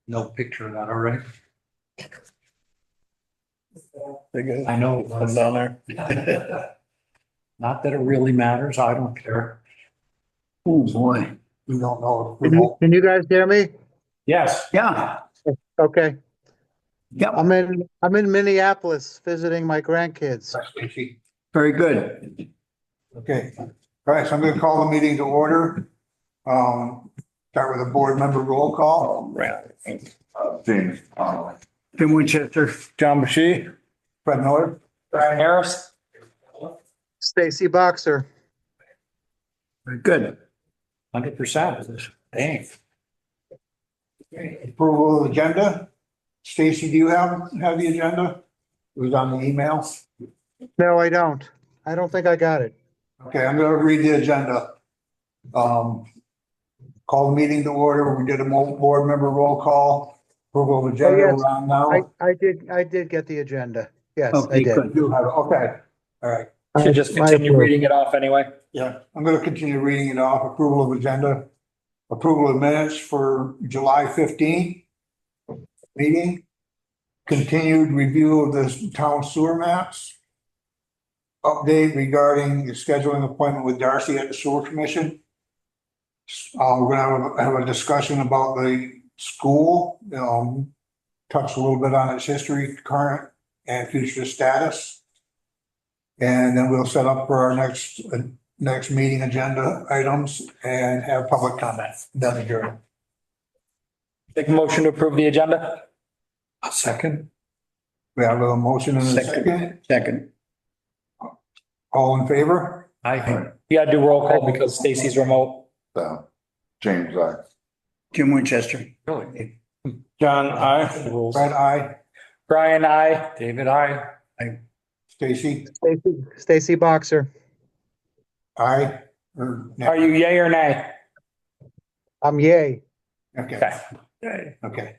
No picture of that, all right? They go I know. down there. Not that it really matters. I don't care. Oh, boy. We don't know. Can you guys hear me? Yes. Yeah, Okay, yep, I'm in Minneapolis visiting my grandkids. very good. Okay, all right, so I'm gonna call the meeting to order. Start with a board member roll call. James. Tim Winchester. John Bashy. Fred Miller, Brian Harris. Stacy Boxer. Very good. 100%. Dang. approval of the agenda. Stacy, do you have the agenda? It was on the email. No, I don't. I don't think I got it. Okay, I'm gonna read the agenda. Call the meeting to order. We did a board member roll call. Approval of agenda, yes. we're on now. I did get the agenda. Yes, I Okay, did. good. You have it, okay, all right. Should just continue reading it off anyway. Yeah, I'm gonna continue reading it off. Approval of agenda. Approval of minutes for July 15th meeting. Continued review of the town sewer maps. Update regarding the scheduling appointment with Darcy at the sewer commission. We're gonna have a discussion about the school, touch a little bit on its history, current and future status. And then we'll set up for our next meeting agenda items and have public comment. Then adjourn. Take a motion to approve the agenda. A second. We have a motion and a second. Second. All in favor? Aye. You gotta do roll call because Stacy's remote. James, Jim Winchester. Really? John, I. Rules. Fred, aye. Brian, I. David, I. Stacy, Stacy Boxer. aye. Are you yay or nay? I'm yay. Okay, Okay. okay.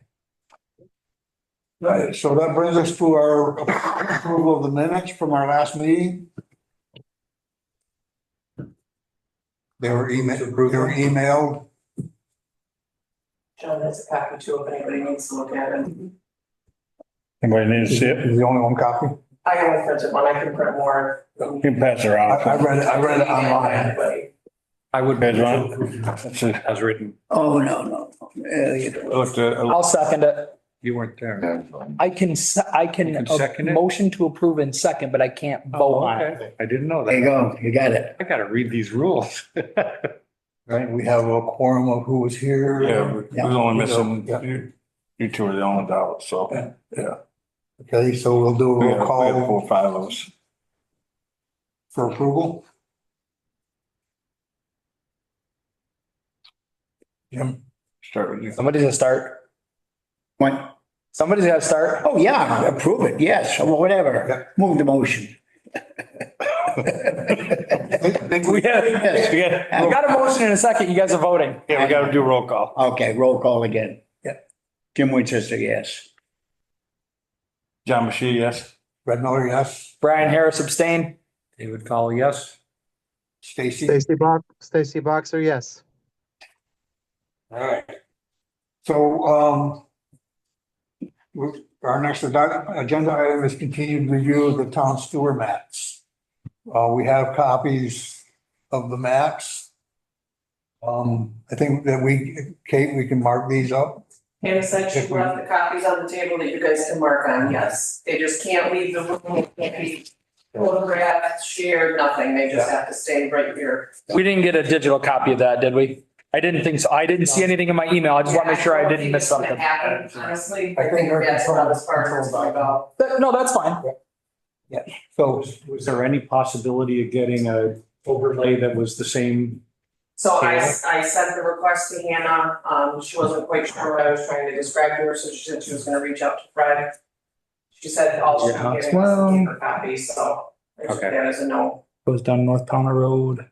Right, so that brings us to our approval of the minutes from our last meeting. They were emailed. John has a copy too, if anybody needs to look at it. Anybody need to see it? Is the only one copy? I only printed one, I can print more. You can pass it I around. read it online. Anybody. I would. Guys want? That's it. As written. Oh, no. You don't. I'll second it. You weren't there. I can You can second it? motion to approve in second, but I can't vote on it. Okay. I didn't know There you that. go. You got it. I gotta read these rules. Right, we have a quorum of who was here. Yeah, we was only missing, Yeah. you two are the only doubts, so. Yeah. Okay, so we'll do a We roll have call 4 or 5 of us. for approval. Jim, Start with you. Somebody's gonna start. What? Somebody's gotta start. Oh, yeah, approve it, yes, or whatever. Move the motion. We got a motion in a second. You guys are voting. Yeah, we gotta do roll call. Okay, roll call again. Yeah. Jim Winchester, yes. John Bashy, yes. Fred Miller, yes. Brian Harris abstain. David Call, yes. Stacy. Stacy Boxer, yes. All right. So, our next agenda item is continued review of the town sewer maps. We have copies of the maps. I think that Kate, we can mark these up. Hannah said she left the copies on the table that you guys can mark on, yes. They just can't leave the room, they can't be photographed, shared, nothing. They just have to stay right here. We didn't get a digital copy of that, did we? I didn't think so. I didn't see anything in my email. I just want to make sure I didn't miss don't think something. it's gonna happen, honestly. I I think think they're that's about as far as it's gonna go. No, that's fine. So, Was there any possibility of getting a overlay that was the same? So I sent the request to Hannah, she wasn't quite sure what I was trying to describe to her, so she said she was gonna reach out to Fred. She said all she Yeah, could get well- was a paper copy, so I took Okay. that as a no. Goes down North Powder Road.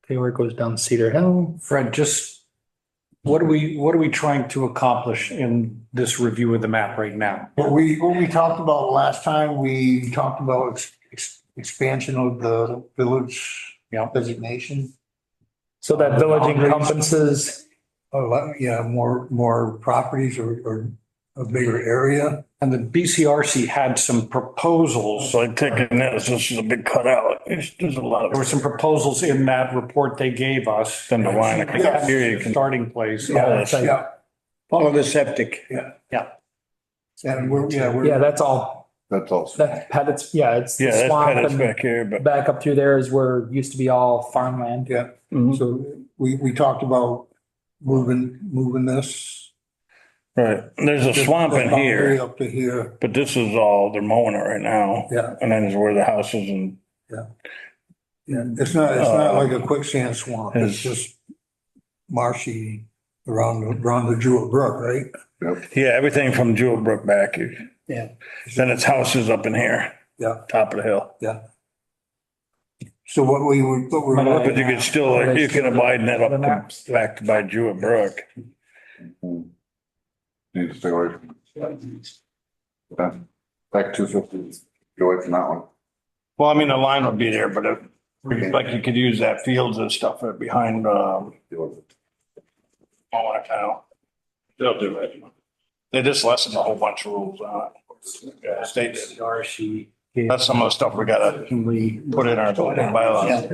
Okay, where it goes down Cedar Hill. Fred, just what are we trying to accomplish in this review of the map right now? what we talked about last time, we talked about expansion of the village Yeah. designation. So that village encompasses, Yeah, more properties or a bigger area. And the BCRC had some proposals. So I'm taking this is a big cutout. There's a lot There were of. some proposals in that report they gave us. Then the line, I think, Yes. here you can. Starting place. Yeah, Follow the septic. and we're. yeah, that's all, That's also. that's Pettit's, yeah, it's Yeah, the that's swamp Pettit's and back here, but. back up through there is where it used to be all farmland. Yeah, Mhm. so we talked about moving this. Right, there's a swamp in boundary here, Up to here, but this is all, they're mowing it right now. yeah, And then is where the house is and yeah. It's not like a quicksand swamp, it's just marshy around the Jewel Brook, right? yeah, everything from Jewel Brook back. Yeah. Then it's houses up in here, Yeah, top of the hill. yeah. So what we're. But you can still, you can widen it up to back by Jewel Brook. Need to stay away from. Yeah. Back 250, go away from that one. Well, I mean, the line would be there, but like you could use that fields and stuff behind, Town. They'll do it. They just lessened a whole bunch of rules on it. Yeah, state did. BCRC. That's some of the stuff we gotta put in our bylaws.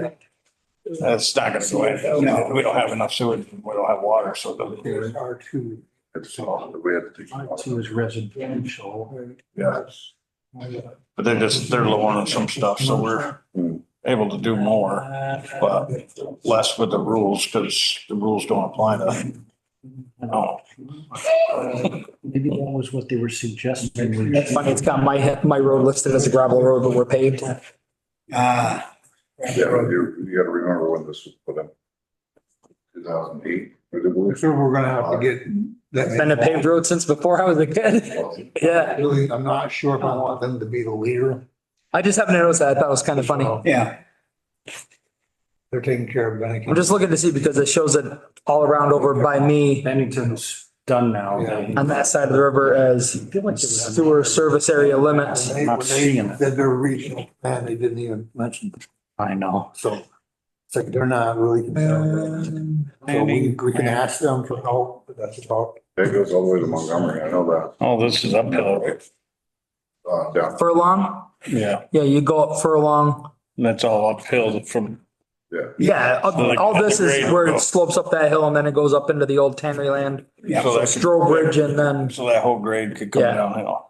That's not gonna go in. We don't have enough sewage, we don't have water, so There's R2. It's all the way to take. R2 is residential. Yes. but they're lowering on some stuff, so we're able to do more, but less with the rules, because the rules don't apply to. No. Maybe that was what they were suggesting. That's funny, it's got my road listed as a gravel road, but we're paved. Ah, Yeah, you gotta remember when this was put in. 2008. So we're gonna have to get that. Been a paved road since before I was a kid. Yeah, Really, I'm not sure if I want them to be the leader. I just happened to notice that. I thought it was kind of funny. yeah. They're taking care of Benny. I'm just looking to see because it shows it all around over by me Bennington's done now. Yeah. on that side of the river as sewer service area limits. When not seeing they it. did their regional plan, they didn't even mention, I know. so it's like they're not really concerned. So we can ask them for help, but that's about. It goes all the way to Montgomery, I know that. Oh, this is uphill, right? Down, Furlong? Yeah, Yeah, you go up Furlong. and that's all uphill from, yeah. Yeah, all this is where it slopes up that hill and then it goes up into the old tannery land. Yeah. so that, Strobridge and then, so that whole grade could come Yeah. downhill.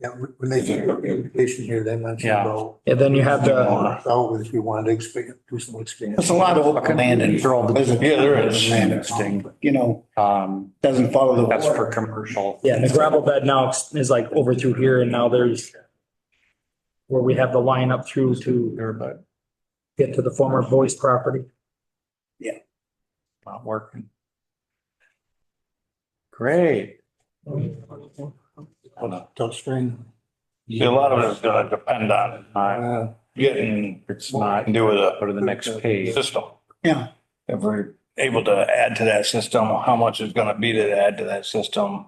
Yeah, when they did the application here, they mentioned Yeah. about. yeah, then you have the, So if you wanted to expand, do some expansion. There's a lot of open land in. They're all the- Yeah, there is. Interesting. You know, doesn't follow the. That's for commercial. yeah, the gravel bed now is like over through here and now there's where we have the line up through to get to the former Boyce property. Not working. Great. Touchscreen. See, a lot of it is gonna depend on getting, It's not. do with Go to the next a page. system. Yeah. If we're able to add to that system, how much is gonna be to add to that system?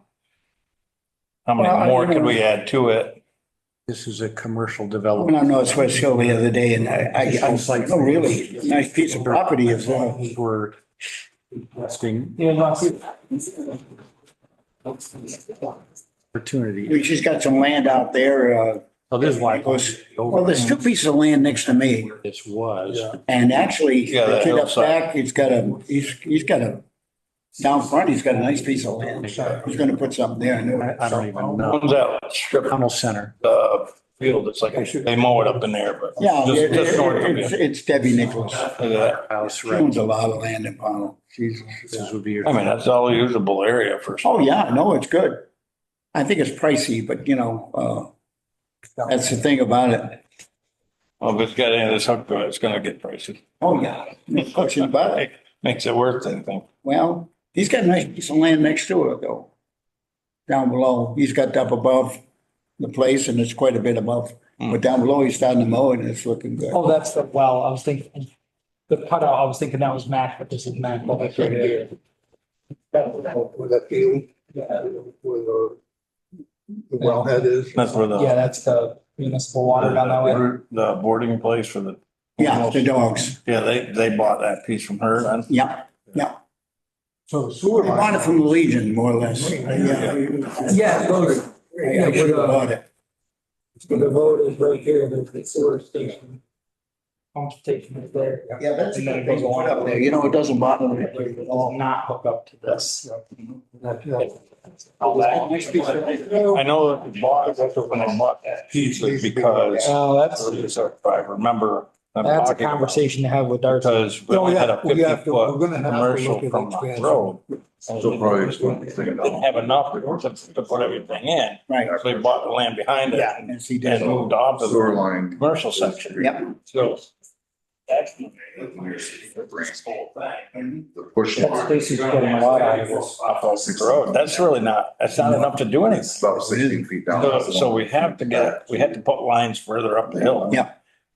How Well, many more could we add to it? This is a commercial I development. went on Northwest Hill the other day and I, oh, really, nice piece of property is, We're investing opportunity. she's got some land out there, So this is why. well, there's two pieces of land next to me. This was. And actually, Yeah, the that kid up hillside. back, he's got a, down front, he's got a nice piece of land. He's gonna put something there. I know. I don't even know. One's that strip Tunnel Center. field, it's like, they mow it up in there, but. Yeah, Just north of you. it's Debbie Nichols. Look at that. House, She right. owns a lot of land in Pownell. She's, This would be your. I mean, that's all usable area for. oh, yeah, no, it's good. I think it's pricey, but you know, that's the thing about it. Well, if it's got any of this hook to it, it's gonna get pricey. Oh, yeah, no question about it. Makes it worth anything. Well, he's got a nice piece of land next to it though. Down below, he's got up above the place and it's quite a bit above. But down below, he's starting to mow it and it's looking good. Oh, that's the, well, I was thinking, the cutout, I was thinking that was Mac, but this is Mac. Well, that's right here. With that field, where the wellhead is. That's where Yeah, the, that's the municipal water down that way. the boarding place for the Yeah, the dogs. Yeah, they bought that piece from her and Yeah, So the sewer they line. bought it from the Legion, more or less. Yeah, those, I should have bought it. the road is right here, there's the sewer station. Pump station is there. Yeah, that's a And then good it thing goes to put along. up there, you know, it doesn't bother me at It all. will not hook up to this. all that. I know that they bought, when they bought that piece, was because, Oh, that's, if I remember. them that's a talking about it, conversation to have with Darcy. Because we only had a We have to- we're 50-foot gonna have to commercial look at from the expansion. road. So probably it's one thing. Didn't have enough to put everything in, Right, so they bought the land behind it Yeah. and yes, he did. moved off of Sewer the line. commercial section. Yep. So. That's. The push. That's Stacy's getting a lot out of this. Off of the road, that's really not, that's not enough to do anything. About 16 feet down. So we have to put lines further up the hill. Yeah.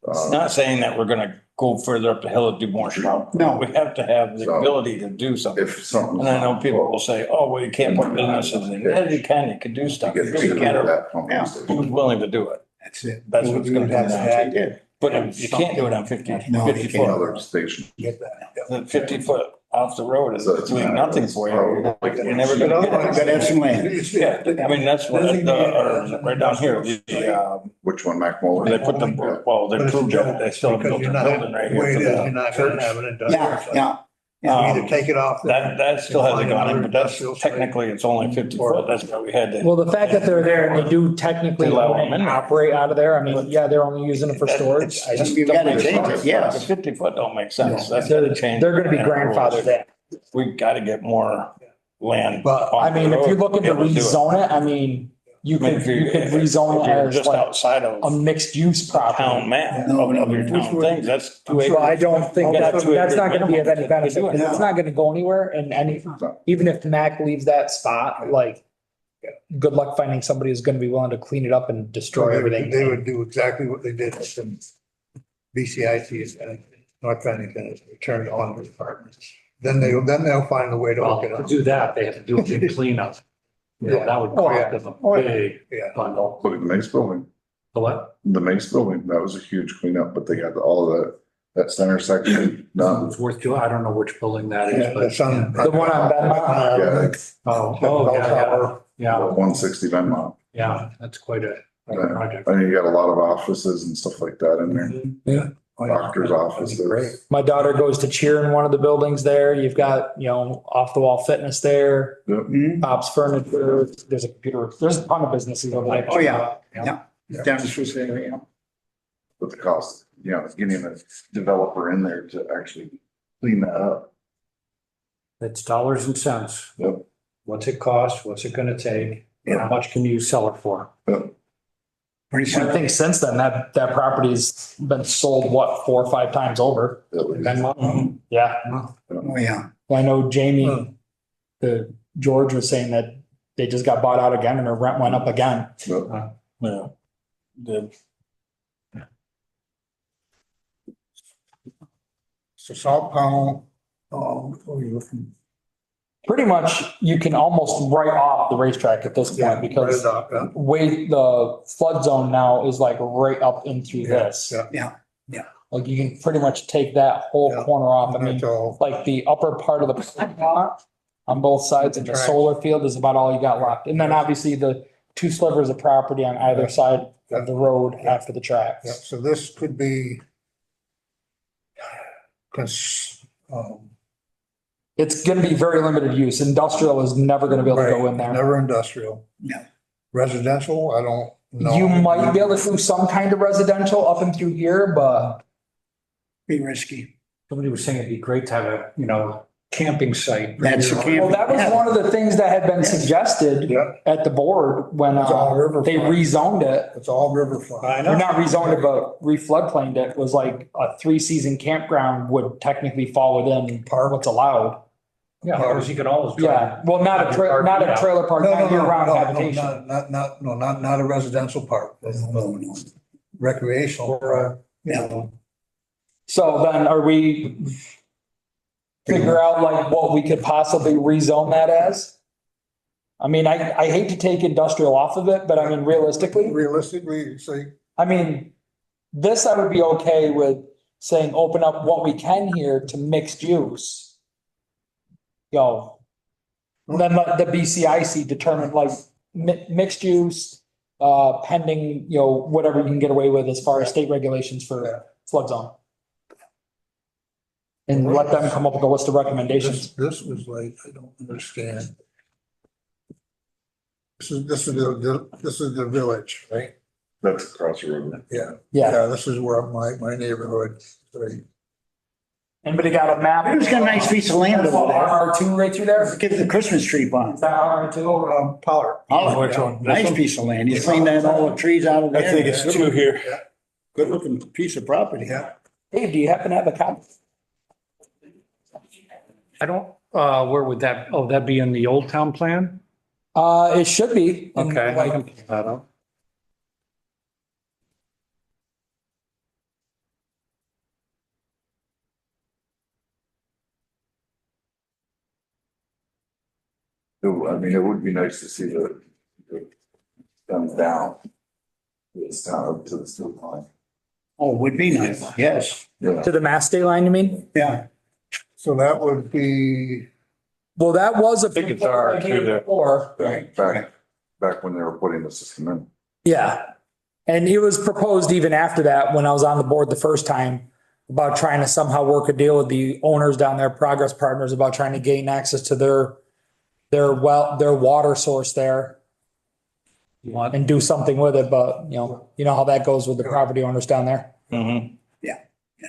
It's not saying that we're gonna go further up the hill and do more stuff. No. We have to have the So, ability to do something. If something. And I know people will say, oh, well, you can't put businesses in. Yeah, you can do You stuff. get You to can't, that pumping Yeah. station. who's willing to do it? That's it. That's what's gonna come down to. did. But you can't do it on 50 No, you can't. Another station. Get that. The 50-foot off the road is So it's doing nothing for you. You're never You gonna get gotta it. have some land. Yeah, I mean, that's what, right down here, Which one, Mac where Muller? they put the, well, they But it's a proved joke, it, they still haven't because built you're the not, building right the way here it for is, the you're not gonna church. have an industrial Yeah, site. yeah. You either take it off. That still hasn't gone in, but that's Industrial site. technically, it's only 50 foot, that's why we had to. Well, the fact that they're there and they do technically They allow own it them in and there. operate out of there, I mean, yeah, they're only using it for storage. I just, You gotta change it, yes. The 50 foot don't make sense, No. that's gotta change. they're gonna be And grandfathered in. We gotta get more land. But, off I mean, the if you're road looking to be able do it. rezone it, I mean, you I mean, could, if you could rezone if it you're as just like outside a of mixed use town property. map No, of your no. town things, that's 2 So I acres. don't think Yeah, that's, 2 that's acres not gonna be of any minimum. benefit, because it's not gonna go anywhere and even if Mac leaves that spot, like, good luck finding somebody who's gonna be willing to clean it up and destroy everything. They would do exactly what they did at the BCIC, and North Bennington, is return to owner apartments. Then they'll find a way to hook it Well, to up. do that, they have to do a big cleanup. Yeah. That would Oh, yeah. cost them Oh, a yeah. big Yeah. bundle. Look at the Mace building, The what? the Mace building, that was a huge cleanup, but they got all of that center section done. It's worth doing. I don't know which building that Yeah, is, but. that's on. The one on Benmont? Yeah. Oh, yeah. 160 Venmont. Yeah, that's quite a project. I think you got a lot of offices and stuff like that in there, Oh, yeah. doctor's offices. Great. My daughter goes to cheer in one of the buildings there. You've got, off the wall fitness there, Mhm. Bob's Furniture, there's a computer, there's a ton of businesses over there. Oh, yeah. Down the Swiss area. But the cost, getting a developer in there to actually clean that up. It's dollars and cents. Yep. What's it cost? What's it gonna take? And how much can you sell it for? Pretty I soon. think since then, that property's been sold, 4 or 5 times over? At least. Venmont? Yeah. Oh, yeah. I know Jamie, George was saying that they just got bought out again and their rent went up again. But Yeah. Did. So Salt Powell, what are you looking? Pretty much, you can almost write off the racetrack at this point because the flood zone now is like right up into this. Yeah. Like you can pretty much take that whole Yeah. corner off. I mean, That's all. like the upper part of the parking lot on both sides of the Right. solar field is about all you got left. And then obviously the 2 slivers of property on either side of the road after the Yeah, tracks. so this could be. It's gonna be very limited use. Industrial is never gonna be able to go in there. Never industrial. Yeah. Residential, I don't know. You might be able to do some kind of residential up and through here, but Be risky. Somebody was saying it'd be great to have a, camping site. That's a camp. well, that was one of the things that had been suggested Yeah, at the board when It's all riverfront. they rezoned it. it's all riverfront. Or not rezoned it, but re-floodplained it, was like a 3-season campground would technically fall within what's allowed. Yeah, or you could always. Yeah, well, not a trailer park, No, no, not no, year-round no, no, habitation. not a residential park. No. Recreational. Yeah. So then are we figure out like what we could possibly rezone that as? I mean, I hate to take industrial off of it, but I mean, realistically, Realistically, say, I mean, this I would be okay with saying open up what we can here to mixed use. Then let the BCIC determine like mixed use, pending, whatever you can get away with as far as state regulations for flood zone. And let them come up with a list of recommendations. This was like, I don't understand. This is the village, right? That's across the road. Yeah. Yeah. This is where my neighborhood, right? Anybody got a map? Who's got a nice piece of land over there? R2 right through there? Get the Christmas tree farm. Is that R2? Pollard. Oh, Which one? nice piece of land. He's cleaned that all the trees out of there. here. Good looking piece of property. Yeah. Dave, do you happen to have a copy? I don't, where would that, that'd be in the old town plan? It should be. in, Okay, I like, can pull that up. I mean, it would be nice to see the them down. It's down up to the sewer line. Oh, would be nice, yes, Yeah. To the Mass State line, you mean? yeah. So that would be, Well, that was a. think it's R2 there. Before. Back when they were putting the system in. Yeah. And it was proposed even after that, when I was on the board the first time, about trying to somehow work a deal with the owners down there, Progress Partners, about trying to gain access to their water source there What? and do something with it. But, you know how that goes with the property owners down there. Mhm.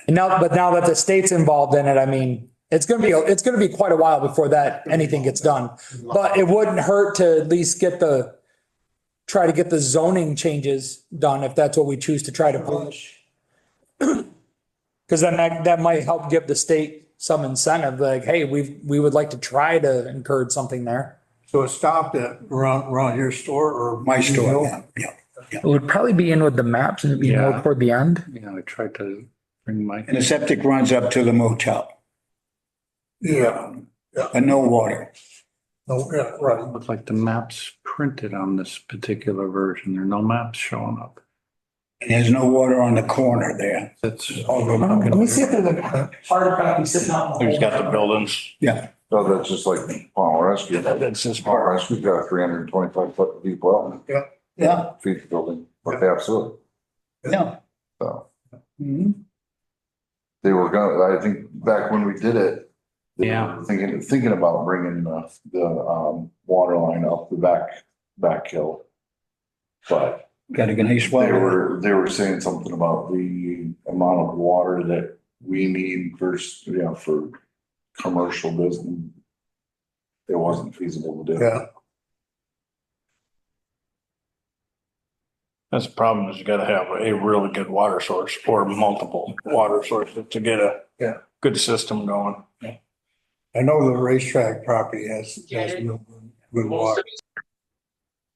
And now that the state's involved in it, I mean, it's gonna be quite a while before that anything gets done. But it wouldn't hurt to at least try to get the zoning changes done if that's what we choose to try to push. Cause then that might help give the state some incentive, like, hey, we would like to try to encourage something there. so it stopped at around your store or? My store, yeah. It would probably be in with the maps and be more Yeah. toward the end. Yeah, I tried to bring my, And the septic runs up to the motel, Yeah, but no water. no, yeah, right. looks like the maps printed on this particular version. There are no maps showing up. And there's no water on the corner there. That's. Let me see if there's a hard copy sitting out. Who's got the buildings? Yeah. So that's just like Palm Rescue. That's just Palm Rescue's got a 325-foot deep well, Yeah, feed the building, but absolutely, yeah. so. Mhm. They were gonna, I think back when we did it. they Yeah. were Thinking about bringing the water line up the back hill. But Got a nice they water. were saying something about the amount of water that we need for commercial business. It wasn't feasible to do. Yeah, That's the problem is you gotta have a really good water source or multiple water sources to get a good system going. I know the racetrack property has real good water.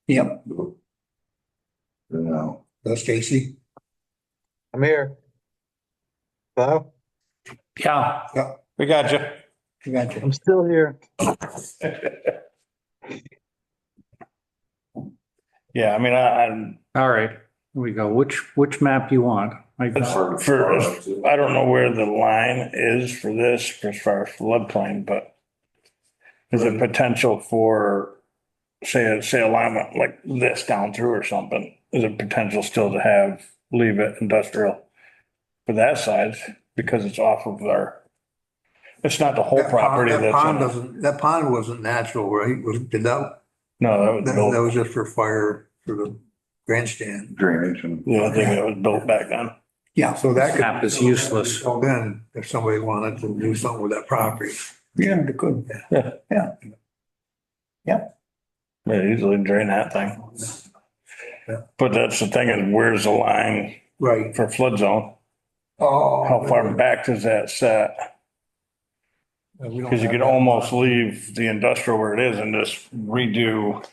Yep. You know, That's Stacy. I'm here. Hello? Yeah. We got you. Gotcha. I'm still here. Yeah, I mean, All right, here we go. Which map you want? I got- I don't know where the line is for this as far as floodplain, but is there potential for, say alignment like this down through or something? Is there potential still to leave it industrial for that side because it's off of it's not the whole property That that's pond in it. that pond wasn't natural, right? Did that, No, that was that built, was just for fire, for the grandstand. drainage and. yeah, I think it was built back then. Yeah, So that could. Map is useless. So then, if somebody wanted to do something with that property. yeah, they could. Yeah, easily drain that thing. Yeah. But that's the thing is where's the line Right. for flood zone? Oh. How far back does that set? Because you could almost leave the industrial where it is and just redo the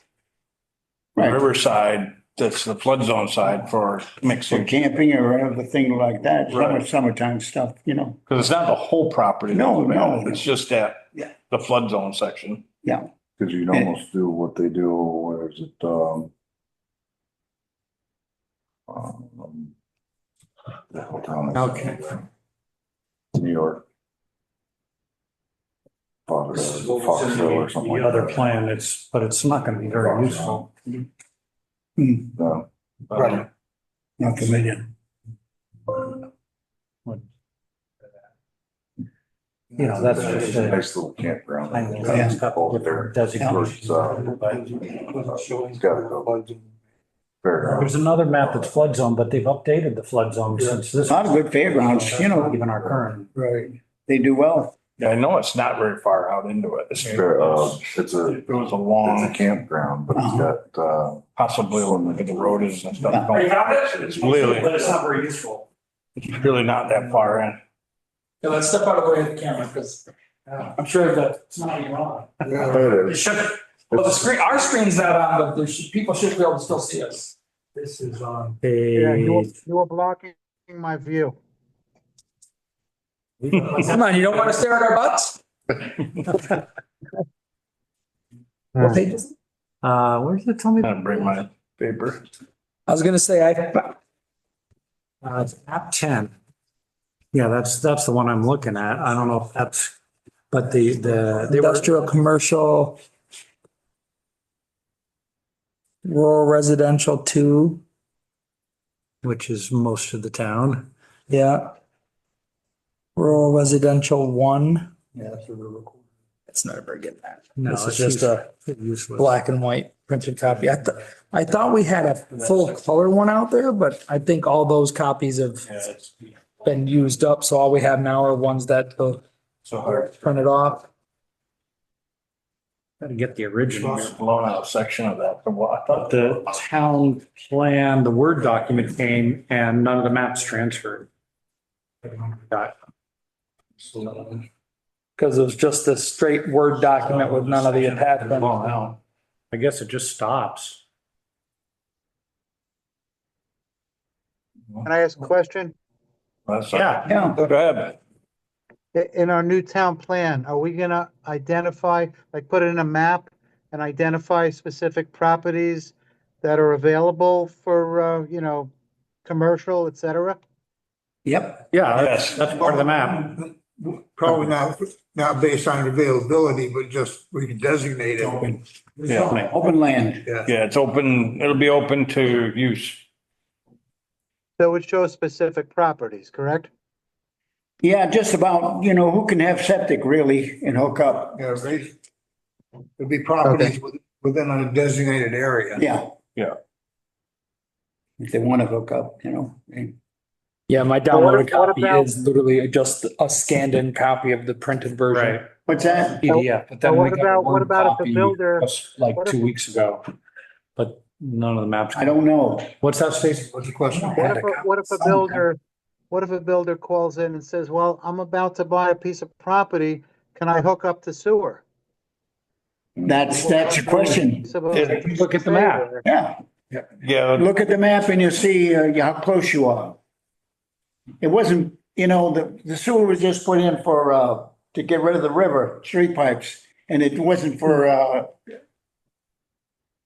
Right. riverside, that's the flood zone side for For mixing. camping or anything like that, Right. summertime stuff, Because it's not the whole property. No, that's bad. no. It's just that, Yeah. the flood zone section. yeah. Cause you'd almost do what they do, where is it, the whole town is- Okay. New York. Foxville or something like The other that. plan, but it's not gonna be very useful. No. Right. Not familiar. You know, that's It's just a a. nice little campground. I know there's a couple different designations. It's gotta go. Fair. There's another map that's flood zone, but they've updated the flood zone since A this. lot of good fairgrounds, you know, Even our current. right, they do well. Yeah, I know it's not very far out into it. It's a, It was a long, campground, but it's got, possibly when the road is and stuff. Yeah. going. It's really, But it's not very useful. it's really not that far in. Yeah, let's step out of the way of the camera because I'm sure that it's not even on. it It is. should, well, the screen, our screen's not on, but people should be able to still see us. This is on Yeah, page. you were blocking my view. Come on, you don't want to stare at our butts? What page is it? Where's it tell me? I'm gonna bring my paper. I was gonna say, It's app 10. Yeah, that's the one I'm looking at. I don't know if that's, but they were, industrial, commercial, rural residential two, which is most of the town. yeah. Rural residential one. Yeah, that's a real. It's not a very good map. No, This is it's just a useless. black and white printed copy. I thought we had a full color one out there, but I think all those copies have been used up. So all we have now are ones that So hard. printed off. Gotta get the original. Blown out section of that. I thought The town plan, the Word document came and none of the maps transferred. Got- Because it was just a straight Word document with none of the attachments. Well, now, I guess it just stops. Can I ask a question? that's. Yeah. Yeah, Go ahead. In our new town plan, are we gonna identify, like, put in a map and identify specific properties that are available for, commercial, et cetera? yep, Yeah, Yes. that's part of the map. Probably not based on availability, but just we can designate it. Yeah. open land. Yeah, it's open, it'll be open to use. So it shows specific properties, correct? Yeah, just about, who can have septic really and hook up. Yeah, it'd be properties within a designated area. Yeah. Yeah. If they want to hook up, and- Yeah, my What downloaded about- copy is literally just a scanned in copy of the printed version. Right. What's that? PDF, but then But we got a what Word about if a copy builder- just like what if- 2 weeks ago. But none of the maps. I don't know. What's that, Stacy? What's the question? What if a builder calls in and says, well, I'm about to buy a piece of property, can I hook up to sewer? That's a question. Look at the map. Yeah, Yeah, look at the map and you'll see how close you are. It wasn't, the sewer was just put in for, to get rid of the river, street pipes, and it wasn't for,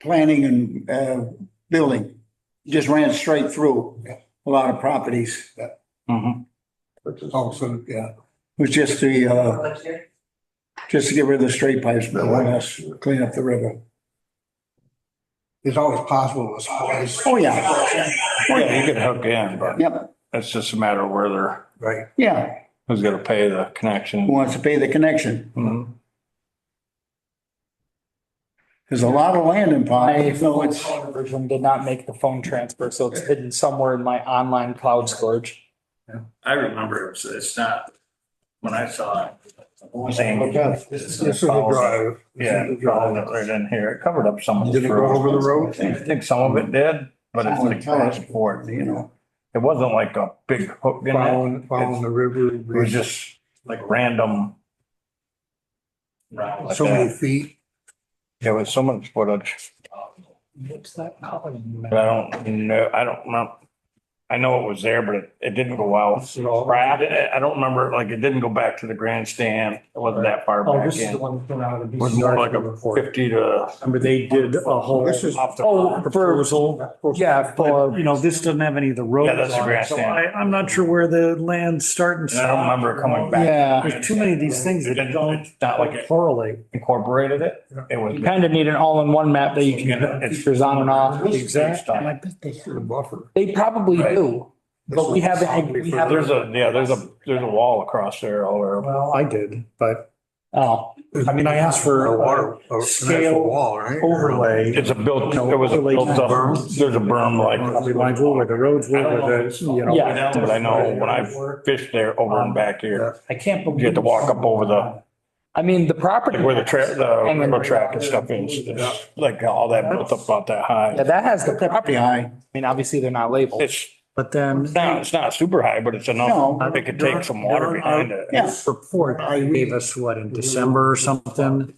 planning and, building. It just ran straight through a lot of properties. It mhm. Also, yeah. was just to get rid of the straight pipes, more or less, clean up the river. It's always possible to splice. Oh, yeah. Yeah, you could hook in, but Yep, it's just a matter of where they're, Right. yeah. who's gonna pay the Who connection. wants to pay the connection? Mhm. There's a lot of land in My Pine. No, phone it's, version did not make the phone transfer, so it's hidden somewhere in my online cloud storage. I remember it's not, when I saw it. This is the drive. Yeah, following it right in here. It covered up some of the. Did it go over the road? I think some of it did, but it's like transport, It wasn't like a big hook in it. Following the river. It was just like random. Like So many that. feet. There was so much footage, What's that color? but I don't know, I know it was there, but it didn't go out. Right, I don't remember, like, it didn't go back to the grandstand. It wasn't that far Oh, back this is the in. one that came out of the It was more like BCRC a report. 50 to. Remember, they did a whole. This is- Off the- Oh, for, Proposal. yeah, But, for, you know, this doesn't have any of the roads. Yeah, that's the on it, so grandstand. I'm not sure where the land's starting. And I don't remember it coming back. yeah. There's too many of these things that don't It's not like it correlate. incorporated it. It was. You kind of need an all-in-one map that you can put features on and off. Exactly. And I bet they have. The buffer. They probably Right. do, but we haven't, we haven't. There's a wall across there all over. Well, I did, but Oh, I mean, I asked for A water, a an scale actual wall, right? overlay. It's a built, there was a built up, there's a berm Property like. lines were, where the roads were, where the, you know. Yeah. But I know when I fished there over and back here, I can't believe. you had to walk up over the, I mean, the property. like where the railroad track and stuff is, it's like all that built up about that Yeah, high. that has the property Pretty high. high. I mean, obviously, they're not labeled. But then. It's not super high, but it's enough. No. They could take some water behind it. Yeah. Report gave us what, in December or something,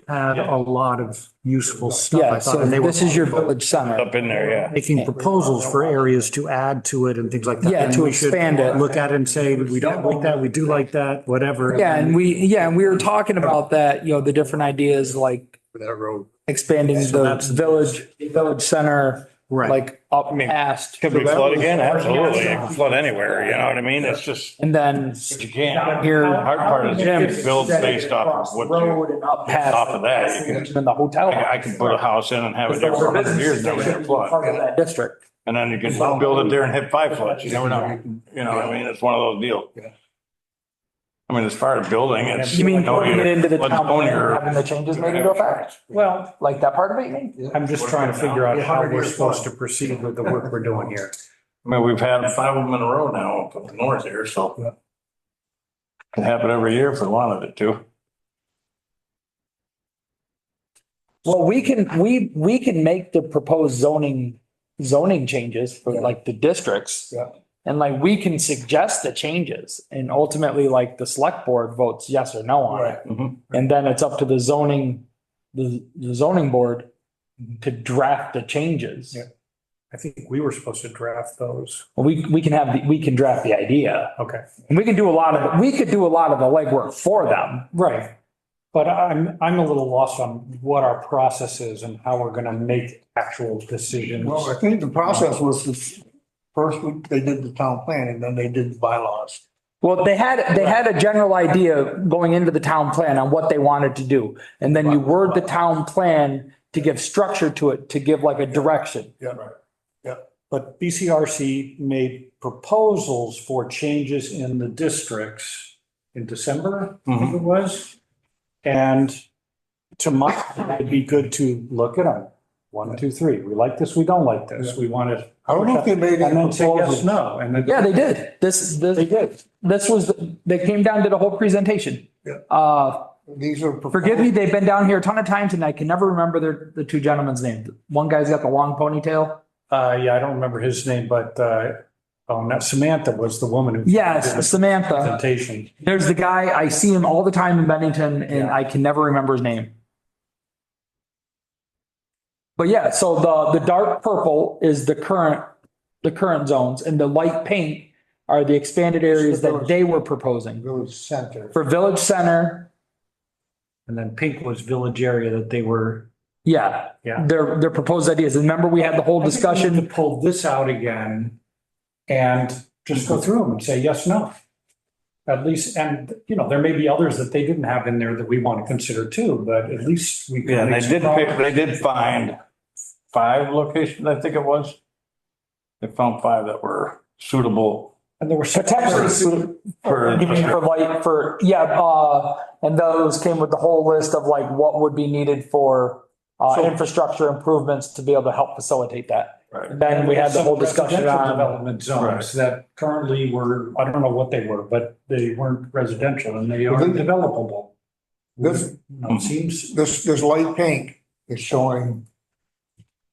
had a lot of useful stuff. I Yeah, thought, so and they were this is your village center. Up in there, yeah. making proposals for areas to add to it and things like that. Yeah, And to we should expand it. Look at it and say, we don't like that, we do like that, whatever. Yeah, and we were talking about that, you know, the different ideas like That road. expanding So the that's- village center, Right. like up I mean, past. Could we flood again? Absolutely. It can flood anywhere, you know what I mean? It's just, And then you can't. here. Hard part is you build based off of what you, Road and up past. off of that, you can, In the hotel. I can put a house in and have it there for 100 years, never hit a Part of flood. that district. And then you can build it there and hit 5 floods. You never know. You know what I mean? It's one of those deals. I mean, as far as building, it's. You mean I know putting it into the let's town own plan, your- having the changes made into effect? Well, Like that part of it, you mean? I'm just trying to figure out how we're supposed to proceed with the work we're doing here. I mean, we've had 5 of them in a row now up north here, so. Can happen every year if we wanted it to. Well, we can make the proposed zoning changes for like the districts. Yeah. And like, we can suggest the changes and ultimately like the select board votes yes or no on it. Mhm. And then it's up to the zoning board to draft the changes. Yeah. I think we were supposed to draft those. We can draft the idea Okay. and we could do a lot of the legwork for them. Right. But I'm a little lost on what our process is and how we're gonna make actual decisions. Well, I think the process was this, first they did the town plan and then they did the bylaws. Well, they had a general idea going into the town plan on what they wanted to do. And then you word the town plan to give structure to it, to give like a direction. Yeah, right. But BCRC made proposals for changes in the districts in December, I think it was. And to my, it'd be good to look at them. 1, 2, 3. We like this, we don't like this. We want it. I don't know if they made And any then say yes, proposals. no. And then. Yeah, they did. They did. This was, they came down to the whole presentation. Yeah. These are. Forgive me, they've been down here a ton of times and I can never remember the two gentlemen's names. One guy's got the long ponytail. Yeah, I don't remember his name, but, not Samantha was the woman who. did the Yes, Samantha. Presentation. There's the guy, I see him all the time in Bennington and I can never remember his name. But yeah, so the dark purple is the current zones and the light pink are the expanded areas that they were proposing. Village center. For Village Center, And then pink was village area that they were. yeah, Yeah. their proposed ideas. And remember, we had the whole I think we have discussion. to pull this out again and just go through them and say yes, no. At least, and you know, there may be others that they didn't have in there that we want to consider too, but at least we. can Yeah, make some progress. they did find 5 locations, I think it was. They found 5 that were suitable And there were. Potentially suited for. You mean for like, and those came with the whole list of like what would be needed for infrastructure improvements to be able to help facilitate that. Right. And then we had the whole Some discussion residential on, Development zones that currently were, I don't know what they were, but they weren't residential and they are Well, developable. This- It seems, This light pink is showing,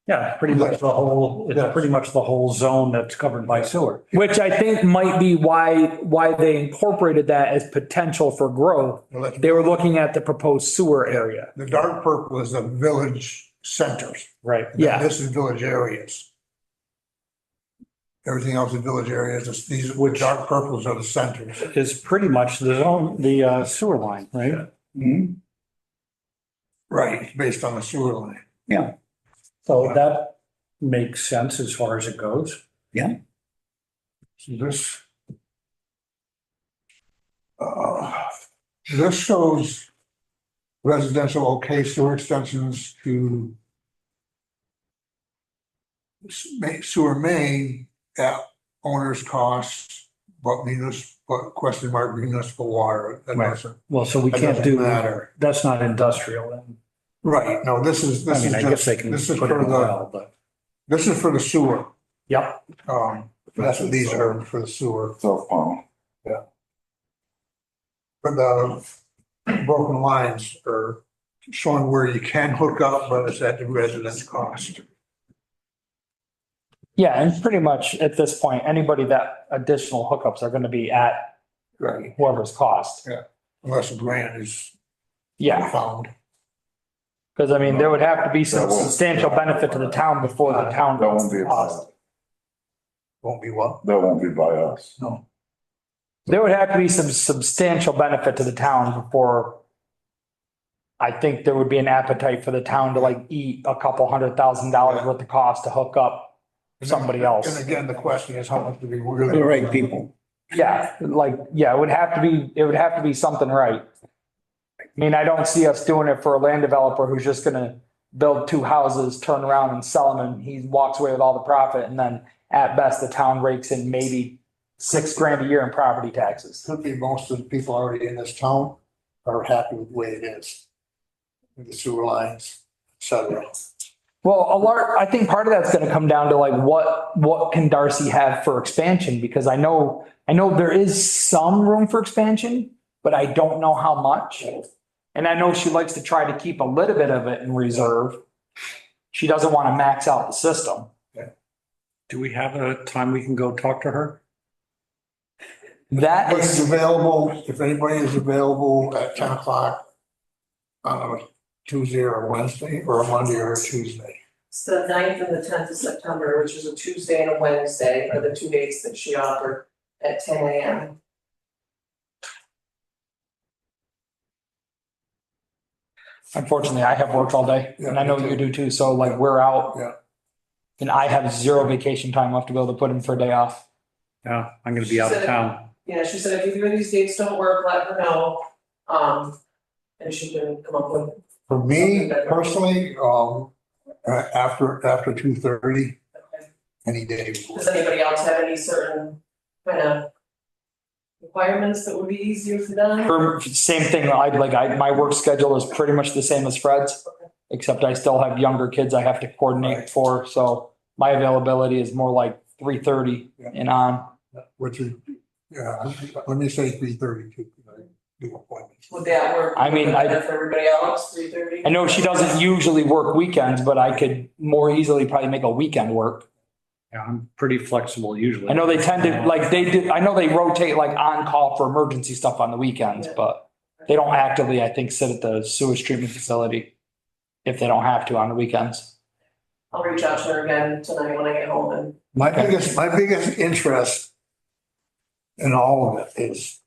yeah, pretty much the whole, it's pretty much the whole zone that's covered by sewer. which I think might be why they incorporated that as potential for growth. They were looking at the proposed sewer area. the dark purple is the village centers. Right. Yeah. This is village areas. Everything else in village areas, these with dark purples are the centers. Is pretty much the zone, the sewer line, right? Mhm. Right, based on the sewer line. Yeah, So that makes sense as far as it goes. yeah. So this shows residential okay sewer extensions to sewer main at owner's cost, but question mark municipal water. That Right. doesn't, Well, so we that can't doesn't do, matter. that's not industrial then. Right, no, this is I mean, I guess just, they can this is put for it in the, well, but, this is for the sewer. yep. That's what these are for the sewer. So, But the broken lines are showing where you can hook up, but it's at the resident's cost. Yeah, and pretty much at this point, anybody that additional hookups are gonna be at Right. whoever's cost. Unless a grant is Yeah, found. because I mean, there would have to be some substantial benefit to the town before the town. that won't be, cost. Won't be what? that won't be by us. No. There would have to be some substantial benefit to the town before I think there would be an appetite for the town to like eat a couple $100,000 worth of cost to hook up somebody else. And again, the question is how much do we The really? right people. Yeah, like, yeah, it would have to be something right. I mean, I don't see us doing it for a land developer who's just gonna build 2 houses, turn around and sell them, and he walks away with all the profit, and then at best, the town rakes in maybe $6,000 a year in property taxes. Could be most of the people already in this town are happy with the way it is. With the sewer lines, et cetera. Well, I think part of that's gonna come down to like, what can Darcy have for expansion? Because I know there is some room for expansion, but I don't know how much. And I know she likes to try to keep a little bit of it in reserve. She doesn't want to max out the system. Do we have a time we can go talk to her? That If is, if anybody is available at 10 o'clock on a Tuesday or a Wednesday, or a Monday or a Tuesday. It's the 9th and the 10th of September, which is a Tuesday and a Wednesday, are the 2 dates that she offered at 10 a.m. unfortunately, I have worked all day and I know you do too. So like we're out. Yeah. And I have 0 vacation time left to be able to put in for a day off. Yeah, I'm gonna be out of town. Yeah, she said if either of these dates don't work, let her know. And she can come up with. For me personally, after 2:30, any day. Does anybody else have any certain kind of requirements that would be easier for them? For same thing, my work schedule is pretty much the same as Fred's, except I still have younger kids I have to coordinate for. So my availability is more like 3:30 and on. Which is, yeah, let me say 3:32. Do appointments. Would that work? I mean, better for everybody else, 3:30? I know she doesn't usually work weekends, but I could more easily probably make a weekend work. Yeah, I'm pretty flexible usually. I know they tend to, like, I know they rotate like on call for emergency stuff on the weekends, but they don't actively, I think, sit at the sewage treatment facility if they don't have to on the weekends. I'll reach out to her again tonight when I get home and. My biggest interest in all of it is,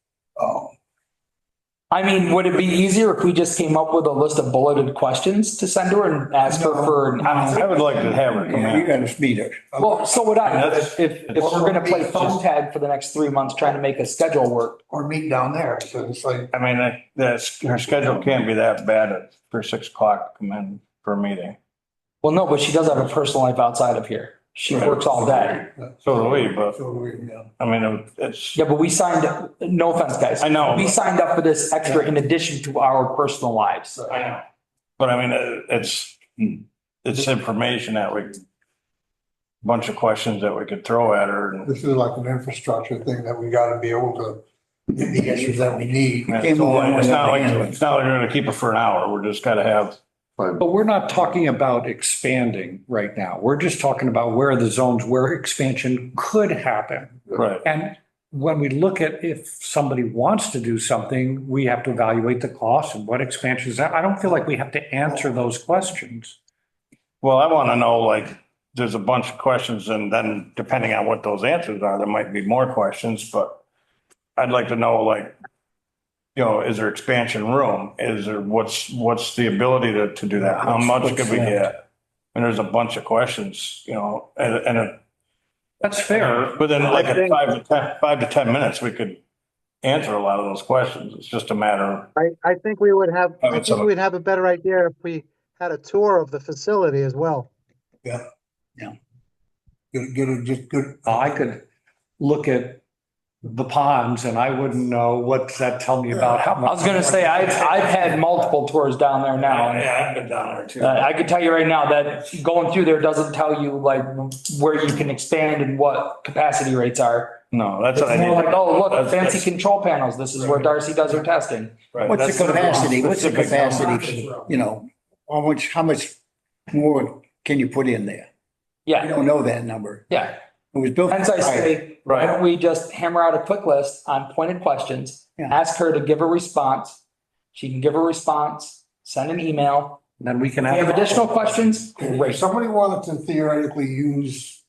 I mean, would it be easier if we just came up with a list of bulleted questions to send her and ask her for? I would like to have her come Yeah, you in. gotta speed it. Well, so would I. That's- If we're gonna play phone tag for the next 3 months, trying to make a schedule work. or meet down there, because it's like, I mean, her schedule can't be that bad for 6 o'clock to come in for a meeting. Well, no, but she does have a personal life outside of here. She works all day. So do we, but so we, yeah. I mean, it's, Yeah, but we signed, no offense, guys. I know. We signed up for this extra in addition to our personal lives. I know. But I mean, it's information that bunch of questions that we could throw at her. And This is like an infrastructure thing that we gotta be able to get the answers that we need. it's not like we're gonna keep it for an hour. We're just gotta have. But we're not talking about expanding right now. We're just talking about where are the zones where expansion could happen. Right. And when we look at if somebody wants to do something, we have to evaluate the cost and what expansion is that. I don't feel like we have to answer those questions. Well, I want to know, like, there's a bunch of questions and then depending on what those answers are, there might be more questions, but I'd like to know, like, is there expansion room? Is there, what's the ability to do that? How much could we get? And there's a bunch of questions, and That's fair. within like I think- 5 to 10 minutes, we could answer a lot of those questions. It's just a matter of, I think we would have, I I would think say- we'd have a better idea if we had a tour of the facility as well. Just good. I could look at the ponds and I wouldn't know what's that tell me about how much. I was gonna say, I've had multiple tours down there now. and I've been down there too. I could tell you right now that going through there doesn't tell you like where you can expand and what capacity rates are. No, that's what I It's more need. like, oh, look, That's- fancy that's- control panels. This is where Darcy does her testing. Right, What's that's the capacity, what's the specific capacity, how much more can you put in there? We Yeah, don't know that number. yeah. It was built. Hence I say, why Right. don't we just hammer out a quick list on pointed questions? Yeah. Ask her to give a response. She can give a response, send an email. Then we can If you have additional questions, If great. somebody wanted to theoretically use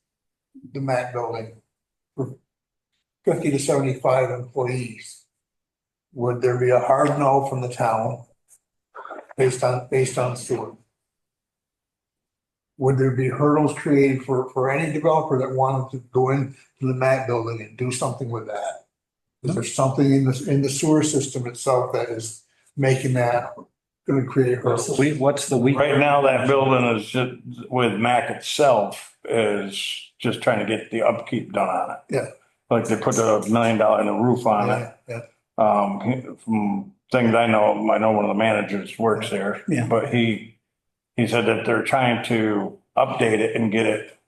the Mac building for 50 to 75 employees, would there be a hard no from the town based on sewer? Would there be hurdles created for any developer that wanted to go into the Mac building and do something with that? Is there something in the sewer system itself that is making that gonna create hurdles? What's the week? Right now, that building is just, with Mac itself, is just trying to get the upkeep done on it. Yeah. Like they put $1 million in the roof on it. Yeah, From things I know one of the managers works there. Yeah. But he said that they're trying to update it and get it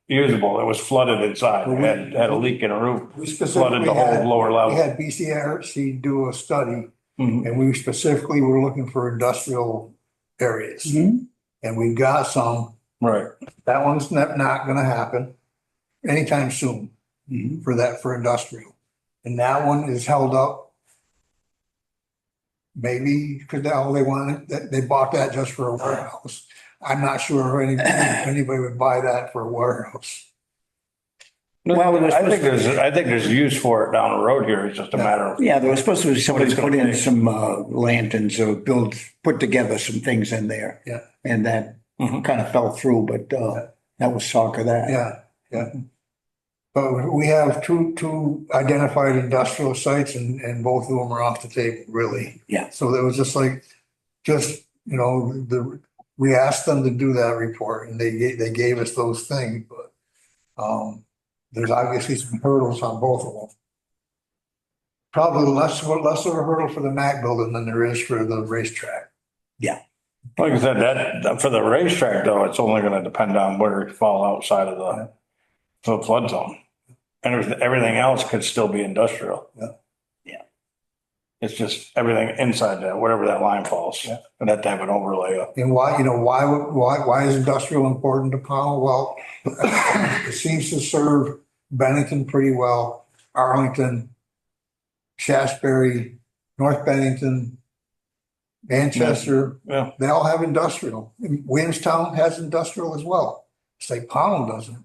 usable. It was flooded inside. It had a leak in the roof, We flooded specifically the whole lower we level. had BCRC do a study Mhm. and we specifically were looking for industrial areas. Mhm. And we've got some, Right. that one's not gonna happen anytime soon Mhm. for industrial. And that one is held up. Maybe because all they wanted, they bought that just for a warehouse. I'm not sure if anybody would buy that for a warehouse. Well, it was I think there's use for it down the road here. It's just a matter of. Yeah, there was supposed to be somebody What it's put gonna in take. some lanterns or put together some things in there. Yeah. And that Mhm. kind of fell through, but that was talk of that. Yeah. But we have two identified industrial sites and both of them are off the table, really. Yeah. So it was just like, we asked them to do that report and they gave us those things, but there's obviously some hurdles on both of them. Probably less of a hurdle for the Mac building than there is for the racetrack. Like I said, that for the racetrack though, it's only gonna depend on where it fall outside of the flood zone. And everything else could still be industrial. Yeah. Yeah. It's just everything inside that, wherever that line falls. Yeah. And that type of overlay up. And why is industrial important to Powell? Well, it seems to serve Bennington pretty well, Arlington, Shasberry, North Bennington, Manchester, Yeah. they all have industrial. And Williamstown has industrial as well. It's like Powell doesn't.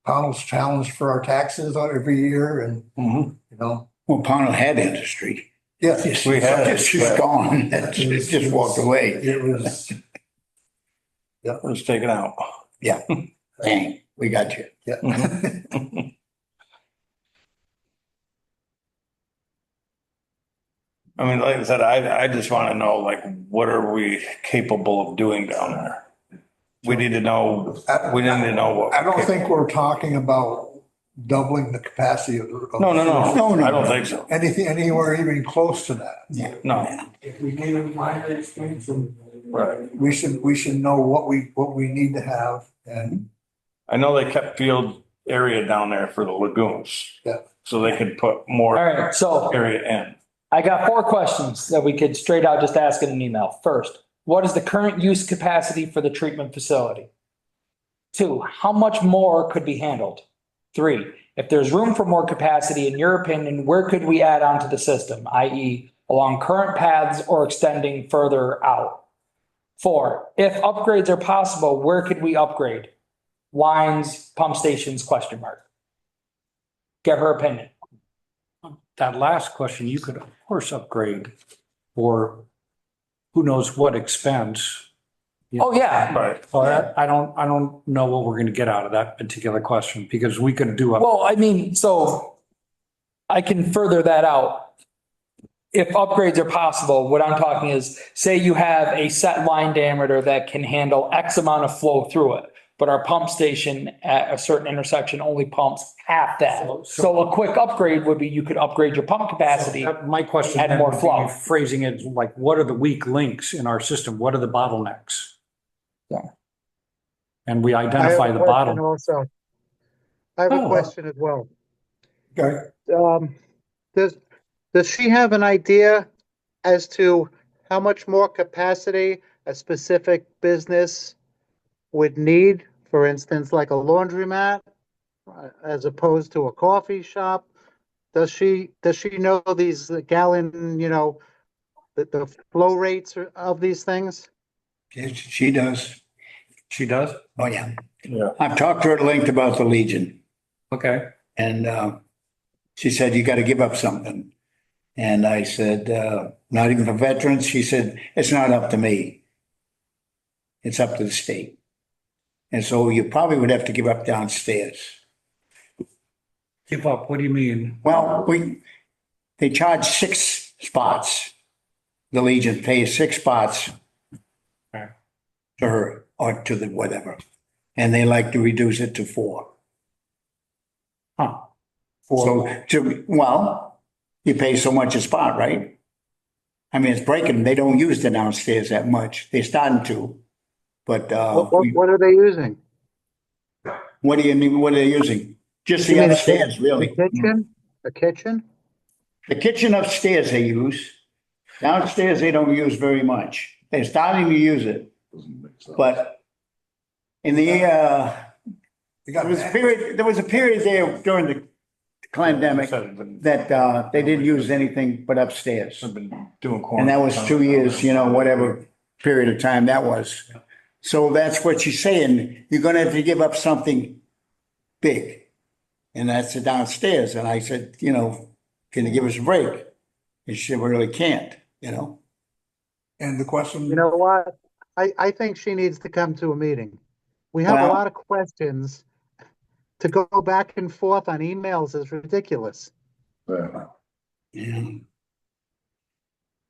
Powell's challenged for our taxes every year and, Mhm. Well, Pownell had industry. yeah. We had it, It's just gone. It's just walked away. It was, It was taken out. Dang, we got you. yeah. I mean, like I said, I just want to know, like, what are we capable of doing down there? We need to know, we need to know what. I don't think we're talking about doubling the capacity of. No. No. I don't think so. Anything, anywhere even close to that. No. If we gave it minor expansion, Right. we should know what we need to have and. I know they kept field area down there for the lagoons. Yeah. So they could put All more right, so area in. I got 4 questions that we could straight out just ask in an email. First, what is the current use capacity for the treatment facility? 2, how much more could be handled? 3, if there's room for more capacity, in your opinion, where could we add on to the system, i.e. along current paths or extending further out? 4, if upgrades are possible, where could we upgrade? lines, pump stations, question mark. Get her opinion. That last question, you could of course upgrade for who knows what expense. Oh, yeah. Right. But I don't know what we're gonna get out of that particular question, because we could do a, Well, I mean, so I can further that out. If upgrades are possible, what I'm talking is, say you have a set line diameter that can handle X amount of flow through it, but our pump station at a certain intersection only pumps half that. So a quick upgrade would be you could upgrade your pump capacity. my question Add then more would be flow. phrasing it like, what are the weak links in our system? What are the bottlenecks? Yeah. And we I have identify a the question bottom. also. I have a Oh. question as well. Okay, Does she have an idea as to how much more capacity a specific business would need? For instance, like a laundromat, as opposed to a coffee shop? Does she know these gallon, the flow rates of these things? She does. She does? Oh, yeah. Yeah. I've talked to her at length about the Legion. Okay. And she said, you got to give up something. And I said, not even for veterans. She said, it's not up to me. It's up to the state. And so you probably would have to give up downstairs. Give up, what do you mean? Well, they charge 6 spots. The Legion pays 6 spots Okay. to her or to the whatever. And they like to reduce it to 4. Huh. So you pay so much a spot, right? I mean, it's breaking. They don't use the downstairs that much. They're starting to. But What are they using? what do you mean? What are they using? Just You the mean upstairs, The really. kitchen? The kitchen? The kitchen upstairs they use. Downstairs they don't use very much. They're starting to use it, Doesn't make sense. but in the you got there was a period there during the pandemic that they didn't use anything but upstairs. I've been doing. And that was 2 years, whatever period of time that was. So that's what she's saying. You're gonna have to give up something big. And that's the downstairs. And I said, can you give us a break? And she really can't, and the question. You know what? I think she needs to come to a meeting. We have a Well- lot of questions. To go back and forth on emails is ridiculous. Yeah. Yeah.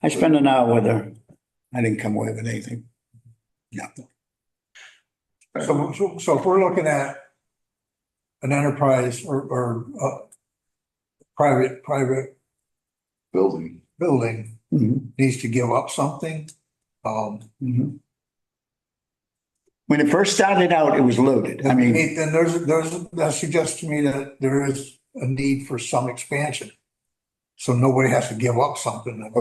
I spent an hour with her. I didn't come away with anything. No. So if we're looking at an enterprise or private Building. building Mhm. needs to give up something, Mhm. When it first started out, it was loaded. I mean, then that suggests to me that there is a need for some expansion. So nobody has to give up something.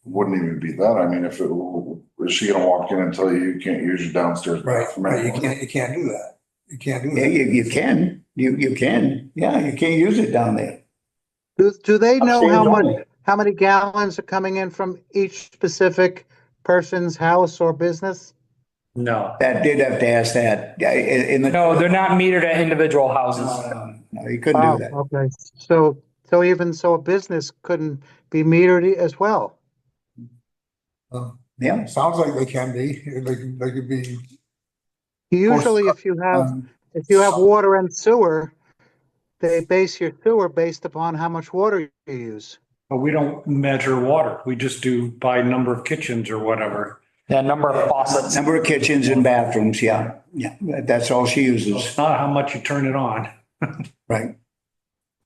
Wouldn't even be that. I mean, is she gonna walk in and tell you can't use your downstairs Right, bathroom right, anymore? you can't do that. You can't do yeah, that. you can. You can. Yeah, you can't use it down there. Do they know Upstairs only. how many gallons are coming in from each specific person's house or business? No. That did have to ask that. Yeah, in the. No, they're not metered at individual houses. No, you couldn't Wow, do that. okay. So even so a business couldn't be metered as well. Yeah. Sounds like they can be, they could be. Usually if you have water and sewer, they base your sewer based upon how much water you use. But we don't measure water. We just do by number of kitchens or whatever. Yeah, number of faucets. Number of kitchens and bathrooms. Yeah. Yeah. That's all she uses. It's not how much you turn it on. Right.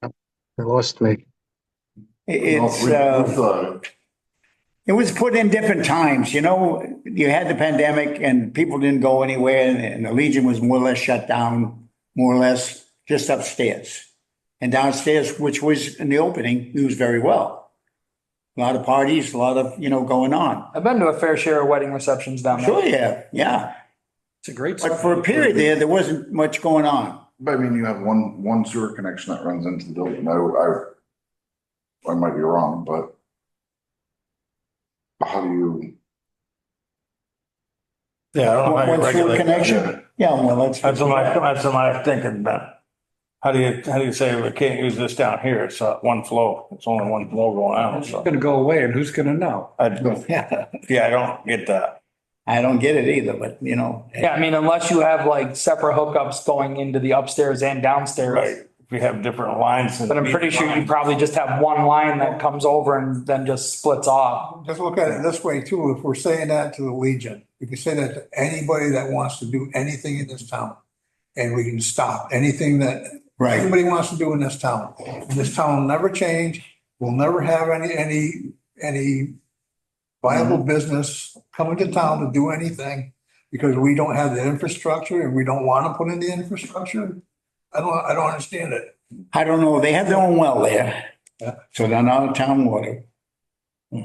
They lost me. It's, With, it was put in different times, you had the pandemic and people didn't go anywhere and the Legion was more or less shut down, more or less just upstairs. And downstairs, which was in the opening, used very well. A lot of parties, a lot of, going on. I've been to a fair share of wedding receptions down there. Sure, yeah. It's a great. But for a period there wasn't much going on. But I mean, you have one sewer connection that runs into the building. I might be wrong, but how do you? Yeah, I don't know how you One sewer regulate that. connection? Yeah, well, That's what I was thinking, Ben. How do you say we can't use this down here? It's one flow. It's only one flow going out, It's so. gonna go away and who's gonna know? Yeah, I don't get that. I don't get it either, but you know. Yeah, I mean, unless you have like separate hookups going into the upstairs and downstairs. Right. If we have different lines. But I'm pretty sure you probably just have one line that comes over and then just splits off. Just look at it this way too, if we're saying that to the Legion, we can say that to anybody that wants to do anything in this town. And we can stop anything that Right. anybody wants to do in this town. And this town will never change, we'll never have any viable business coming to town to do anything. Because we don't have the infrastructure and we don't want to put in the infrastructure. I don't understand it. I don't know. They have their own well there. Yeah. So they're not town water.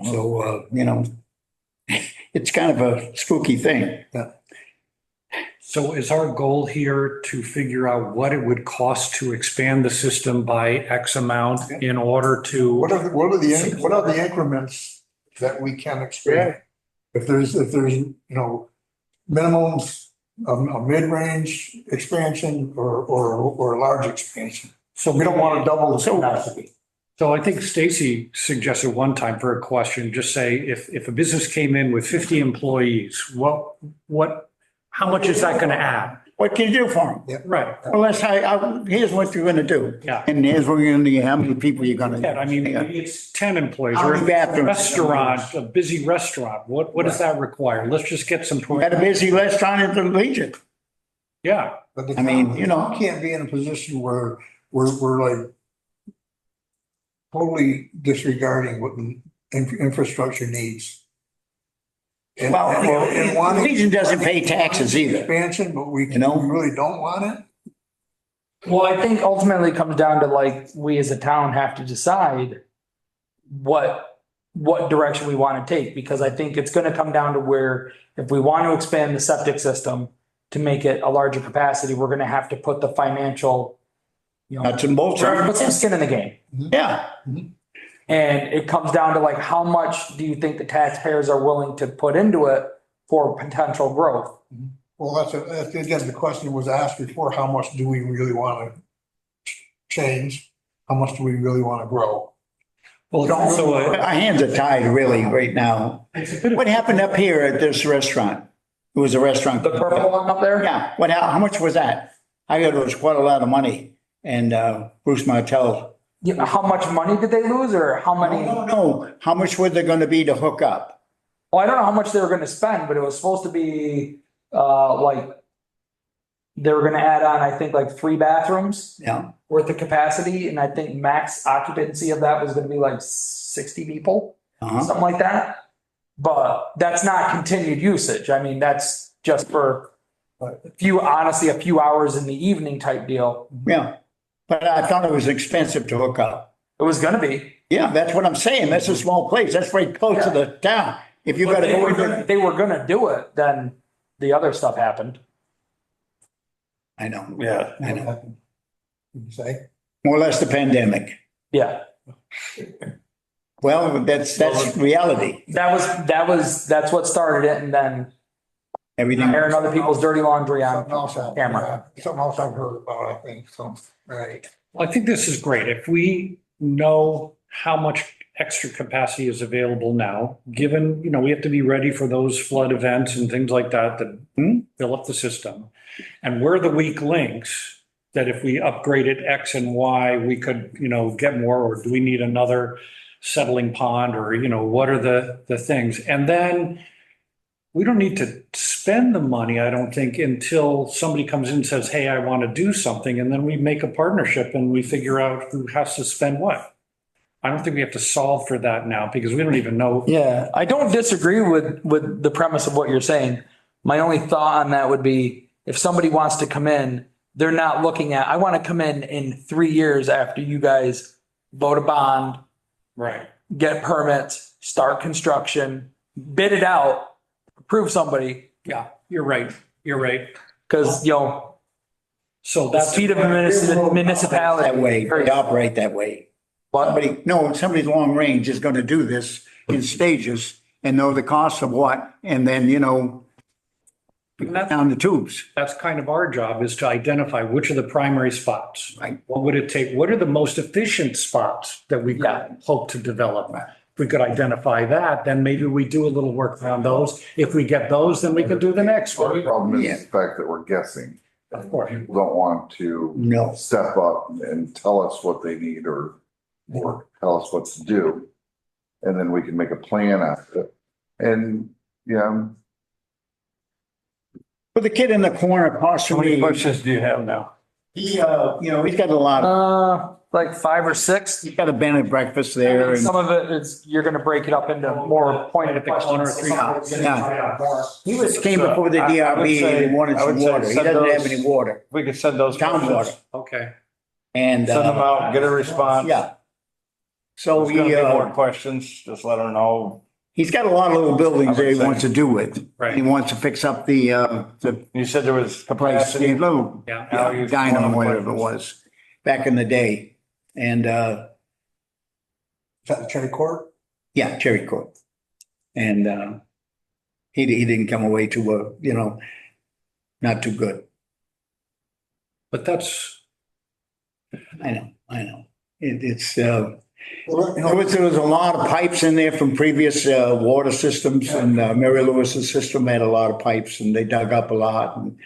So, you know, it's kind of a spooky thing. So is our goal here to figure out what it would cost to expand the system by X amount in order to? What are the increments that we can expand? If there's, you know, minimums, a mid-range expansion or a large expansion. So We don't want to double the capacity. So I think Stacy suggested one time for a question, just say if a business came in with 50 employees, how much is that going to add? What can you do for them? Right. Well, here's what you're gonna do. Yeah. And here's what you're gonna do, how many people you're gonna. Yeah, I mean, maybe it's 10 employees How or many a bathrooms? restaurant, a busy restaurant. What does that require? Let's just get some. We had a busy restaurant at the Legion. Yeah. But the I mean, town- you know. town can't be in a position where we're like totally disregarding what the infrastructure needs. And Well, wanting- Legion doesn't pay taxes either. Expansion, but we You know? really don't want it. Well, I think ultimately it comes down to like, we as a town have to decide what direction we want to take, because I think it's going to come down to where if we want to expand the septic system to make it a larger capacity, we're going to have to put the financial, Nuts and bolts. put some skin in the game. Yeah, And it comes down to like, how much do you think the taxpayers are willing to put into it for potential growth? Well, that's again, the question was asked before, how much do we really want to change? How much do we really want to grow? Well, it's also our hands are tied really right now. What happened up here at this restaurant? It was a restaurant. The purple one up there? Yeah, how much was that? I heard it was quite a lot of money. And Bruce Martell. Yeah, how much money did they lose, or how many? No, how much were they gonna be to hook up? Well, I don't know how much they were gonna spend, but it was supposed to be, like, they were gonna add on, I think, like 3 bathrooms Yeah, worth of capacity, and I think max occupancy of that was gonna be like 60 people, something like that. But that's not continued usage. I mean, that's just for a few hours in the evening type deal. yeah. But I thought it was expensive to hook up. It was gonna be. Yeah, that's what I'm saying. That's a small place. That's right close to the town. If you But gotta they go were in gonna, there. they were gonna do it, then the other stuff happened. I know, Yeah. I know. Would you say? More or less the pandemic. Yeah. Well, that's reality. That's what started it, and then Everything. airing other people's dirty laundry on Something else, camera. something else I've heard about, I think, so, right. I think this is great. If we know how much extra capacity is available now, given, we have to be ready for those flood events and things like that, fill up the system. And where are the weak links that if we upgraded X and Y, we could, get more, or do we need another settling pond, or, what are the things? And then we don't need to spend the money, I don't think, until somebody comes in and says, hey, I want to do something. And then we make a partnership and we figure out who has to spend what. I don't think we have to solve for that now, because we don't even know. Yeah, I don't disagree with the premise of what you're saying. My only thought on that would be, if somebody wants to come in, they're not looking at, I want to come in 3 years after you guys vote a bond, Right. get permits, start construction, bid it out, approve somebody, Yeah, you're right. You're right. because, So the that's. speed of a municipality. That way, they operate that way. Somebody's long range is gonna do this in stages and know the cost of what, and then, And that's, down the tubes. that's kind of our job, is to identify which are the primary spots. Right. What would it take? What are the most efficient spots that we hope to develop? If we could identify that, then maybe we do a little work around those. If we get those, then we could do the next Well, the one. problem Yeah. is the fact that we're guessing. Of course. People don't want to No. step up and tell us what they need or tell us what to do. And then we can make a plan out of it. And, yeah, But the kid in the corner How many possibly, bushes do you have now? he, he's got a lot, Like 5 or 6. he's got a bed and breakfast there and. Some of it is, you're gonna break it up into more pointed questions. He was, came before the So, I would DRB say- and wanted I would some say water. He send doesn't have those- any water, We could send those. town water. questions, Okay. And, Send them out, get a response. yeah. So There's gonna he, be more questions, just let her know. he's got a lot of little buildings that he wants to do with. Right. He wants to fix up the You said there was place, the capacity. little Yeah. dynamo, whatever it was, back in the day. And, Is that the Cherry Court? yeah, Cherry Court. And, he didn't come away too, not too good. But that's, I know. It's, there was a lot of pipes in there from previous, water systems, and, Mary Lewis's system had a lot of pipes, and they dug up a lot, and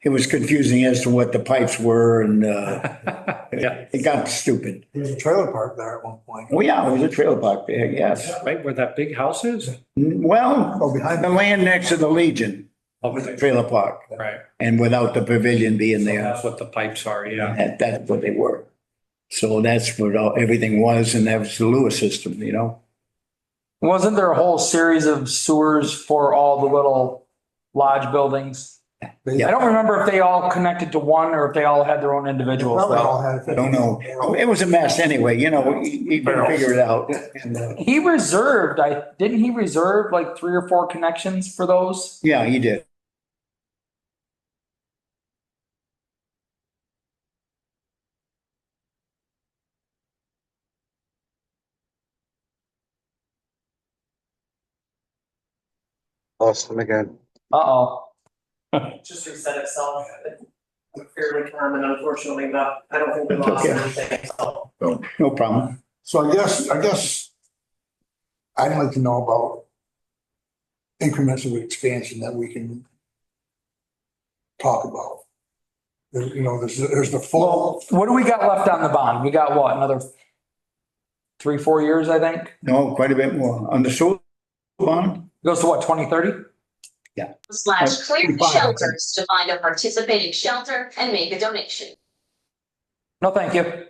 it was confusing as to what the pipes were, and, yeah, it got stupid. There was a trailer park there at one point. Oh, yeah, it was a trailer park there, yes. right where that big house is? Well, Oh, behind the land next to the Legion, Okay. trailer park, Right. and without the pavilion being So there, that's what the pipes are, yeah. that's what they were. So that's what everything was, and that was the Lewis system, Wasn't there a whole series of sewers for all the little lodge buildings? Yeah. I don't remember if they all connected to one or if they all had their own individuals Probably though. all had I don't know. It was a mess anyway, you can figure it out. And, He reserved, didn't he reserve like 3 or 4 connections for those? yeah, he did. Lost them again. Uh-oh. Just reset itself. It's fairly common, unfortunately, but I don't think we It's lost okay. anything, so. No problem. So I guess I'd like to know about increments of expansion that we can talk about. There's the full, What do we got left on the bond? We got what, another 3, 4 years, I think? No, quite a bit more. On the sewer bond? Goes to what, 2030? / clear 25. shelters to find a participating shelter and make a donation. No, thank you.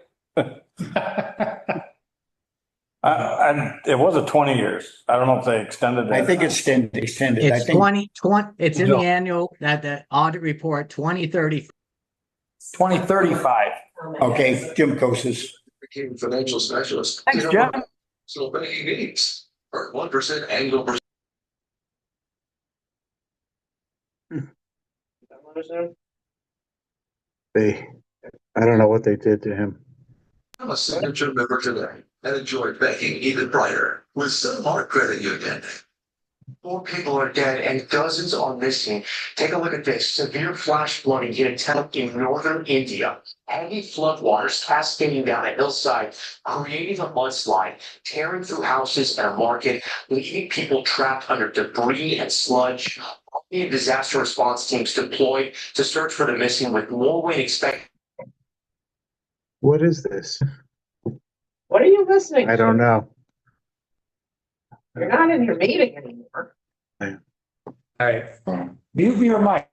And it was a 20 years. I don't know if they extended that. I think it's extended. I It's think 2020, it's in No. the annual, that audit report, 2030. 2035. Okay, Jim Kosis. Became financial specialist. Thanks, Jeff. So banking needs are 1% annual. I don't know what they did to him. I'm a signature member today and enjoy banking even brighter with Sunmark Credit Union. 4 people are dead and dozens are missing. Take a look at this. Severe flash flooding hit a town in northern India. Heavy floodwaters cascading down a hillside, creating a mudslide, tearing through houses and a market, leaving people trapped under debris and sludge. Army disaster response teams deployed to search for the missing, with more wind expected. What is this? What are you listening to? I don't know. You're not in your meeting anymore. All right. Mute your mic.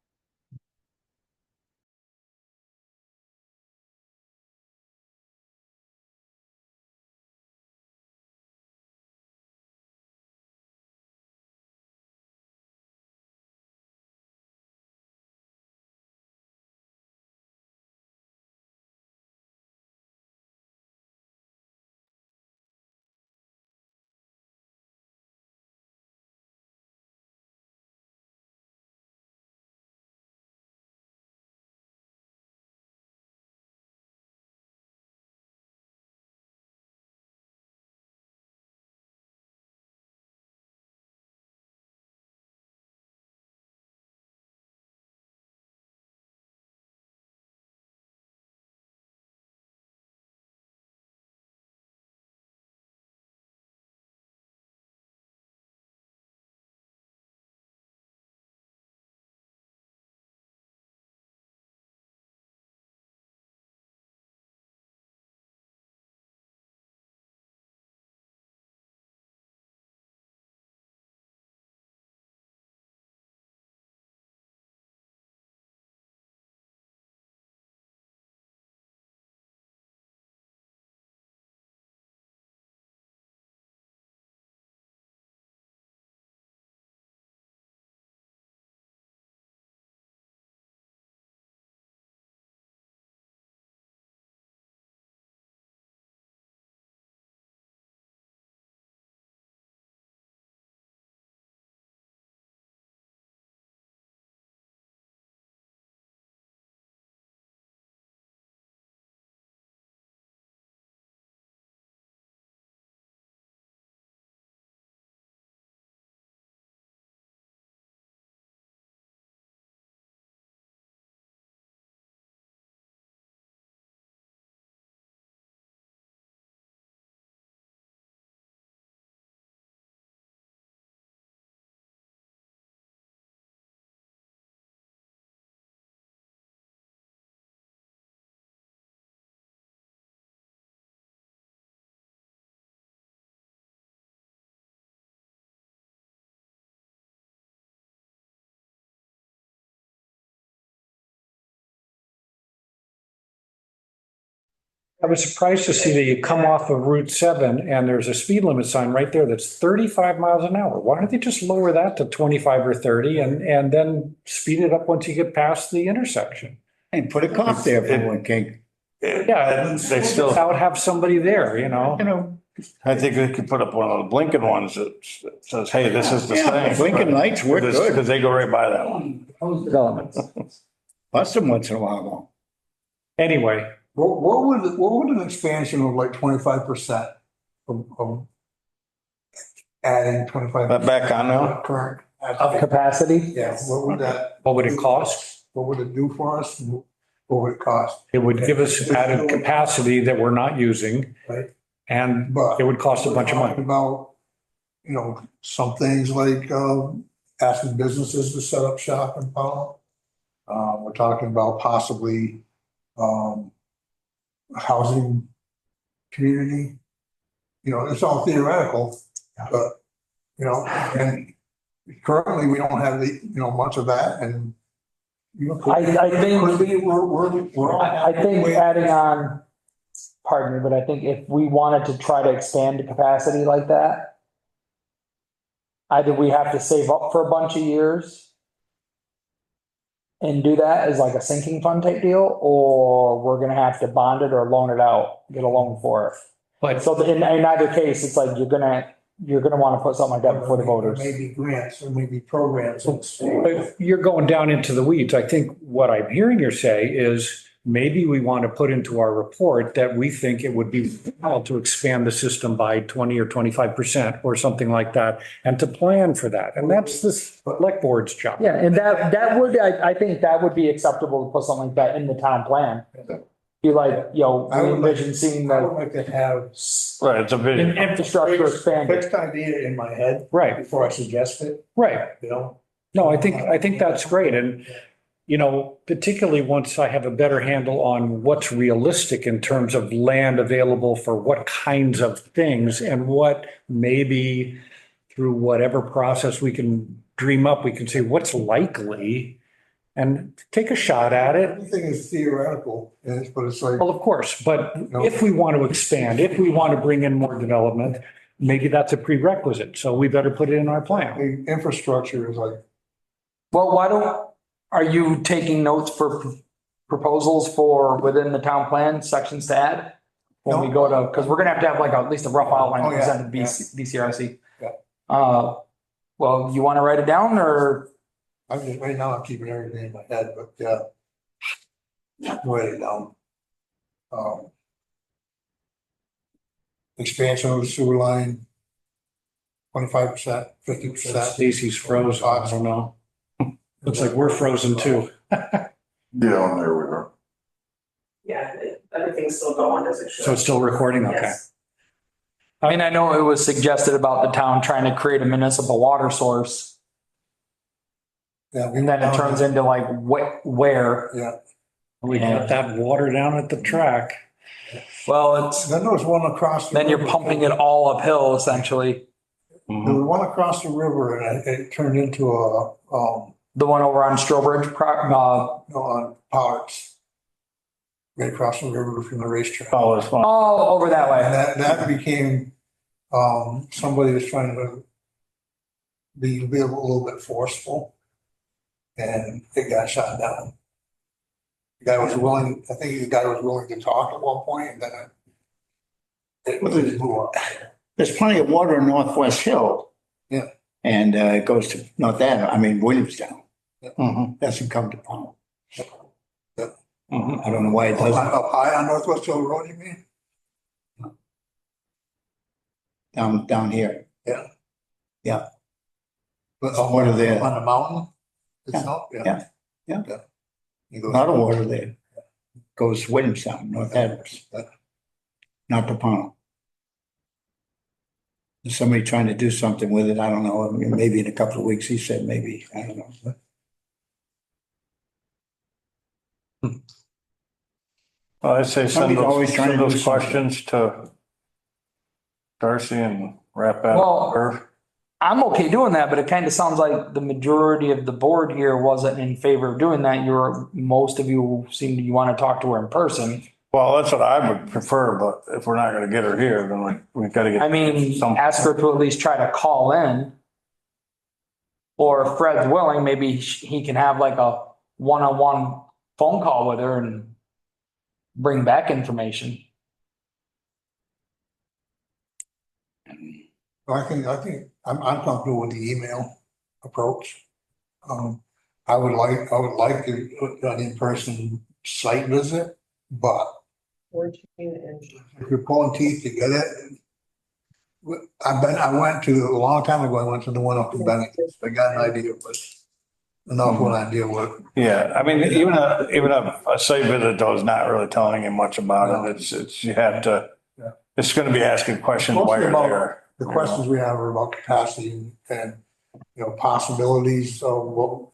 I was surprised to see that you come off of Route 7 and there's a speed limit sign right there that's 35 miles an hour. Why don't they just lower that to 25 or 30 and then speed it up once you get past the intersection? And put a cop there for one king. Yeah, They still, I would have somebody there, you know? You know, I think they could put up one of the blinking ones that says, hey, this is the yeah, thing. blinking lights work good. Because they go right by that one. Developments. Bust them once in a while though. Anyway, What would an expansion of like 25% of adding 25? Back on now? Current. Of capacity? Yeah, what would that, what would it cost? what would it do for us? What would it cost? It would give us added capacity that we're not using. Right. And But it would cost a bunch of talking money. about, some things like, asking businesses to set up shop in Powell. We're talking about possibly, housing community. It's all theoretical, but, and currently we don't have much of that and. I think- We're all. I think adding on, pardon me, but I think if we wanted to try to expand the capacity like that, either we have to save up for a bunch of years and do that as like a sinking fund type deal, or we're gonna have to bond it or loan it out, get a loan for it. But So in either case, it's like you're gonna want to put something like that before the voters. Maybe grants or maybe programs in the state. But you're going down into the weeds. I think what I'm hearing you say is maybe we want to put into our report that we think it would be well to expand the system by 20 or 25% or something like that, and to plan for that. And that's the select board's job. Yeah, and that would, I think that would be acceptable to put something like that in the town plan. Be like, we envision seeing I would the like to have Right, it's a vision. infrastructure expanded. fixed idea in my head Right, before I suggest it, right. you No, I think that's great. And, particularly once I have a better handle on what's realistic in terms of land available for what kinds of things and what maybe through whatever process we can dream up, we can say what's likely and take a shot at it. Everything is theoretical, but it's like, Well, of course, but if we want to expand, if we want to bring in more development, maybe that's a prerequisite. So we better put it in our plan. the infrastructure is like, Well, are you taking notes for proposals for within the town plan sections to add? When we go to, because we're gonna have to have like at least a rough outline Oh, yeah, presented to BCRC. Yeah. Well, you want to write it down or? right now I'm keeping everything in my head, but write it down. Expansion of the sewer line, 25%, 50%. Stacy's frozen. I don't know. Looks like we're frozen too. Yeah, and there we are. Yeah, everything's still going as it should. So it's still recording? Okay. Yes. I mean, I know it was suggested about the town trying to create a municipal water source, Yeah, and then it turns into like where? Yeah. We got that water down at the track. Well, it's, Then there was one across. the then you're river. pumping it all uphill essentially. There was one across the river and it turned into The one over on Strobridge, on Pollard's. Right across the river from the racetrack. Oh, it's fun. over that way. And that became, somebody was trying to be a little bit forceful. And it got shot down. The guy was willing, I think the guy was willing to talk at one point and then it blew up. There's plenty of water in Northwest Hill. Yeah. And it goes to, not that, I mean, Williamstown. Mhm. Doesn't come to Powell. Mhm. I don't know why it doesn't. Up high on Northwest Hill Road, you mean? Down here. But Water there. on the mountain? Itself? Yeah. You A go- lot of water there. Goes to Williamstown, North Adams. Not to Powell. There's somebody trying to do something with it. I don't know. I mean, maybe in a couple of weeks, he said, maybe, I don't know. Well, I'd say Somebody's always trying to send do those something. questions to Darcy and wrap that Well- up. Or I'm okay doing that, but it kind of sounds like the majority of the board here wasn't in favor of doing that. Most of you seem you want to talk to her in person. Well, that's what I would prefer, but if we're not gonna get her here, then we've gotta get. I mean, some- ask her to at least try to call in. Or if Fred's willing, maybe he can have like a one-on-one phone call with her and bring back information. I think I'm comfortable with the email approach. I would like an in-person site visit, but if you're pulling teeth to get it. I went to, a long time ago, I went to the one up in Bennington. I got an idea, but enough of an idea what. Yeah, I mean, even a site visit though is not really telling you much about it. It's, you have to, it's gonna be asking questions while you're there. The questions we have are about capacity and, possibilities of what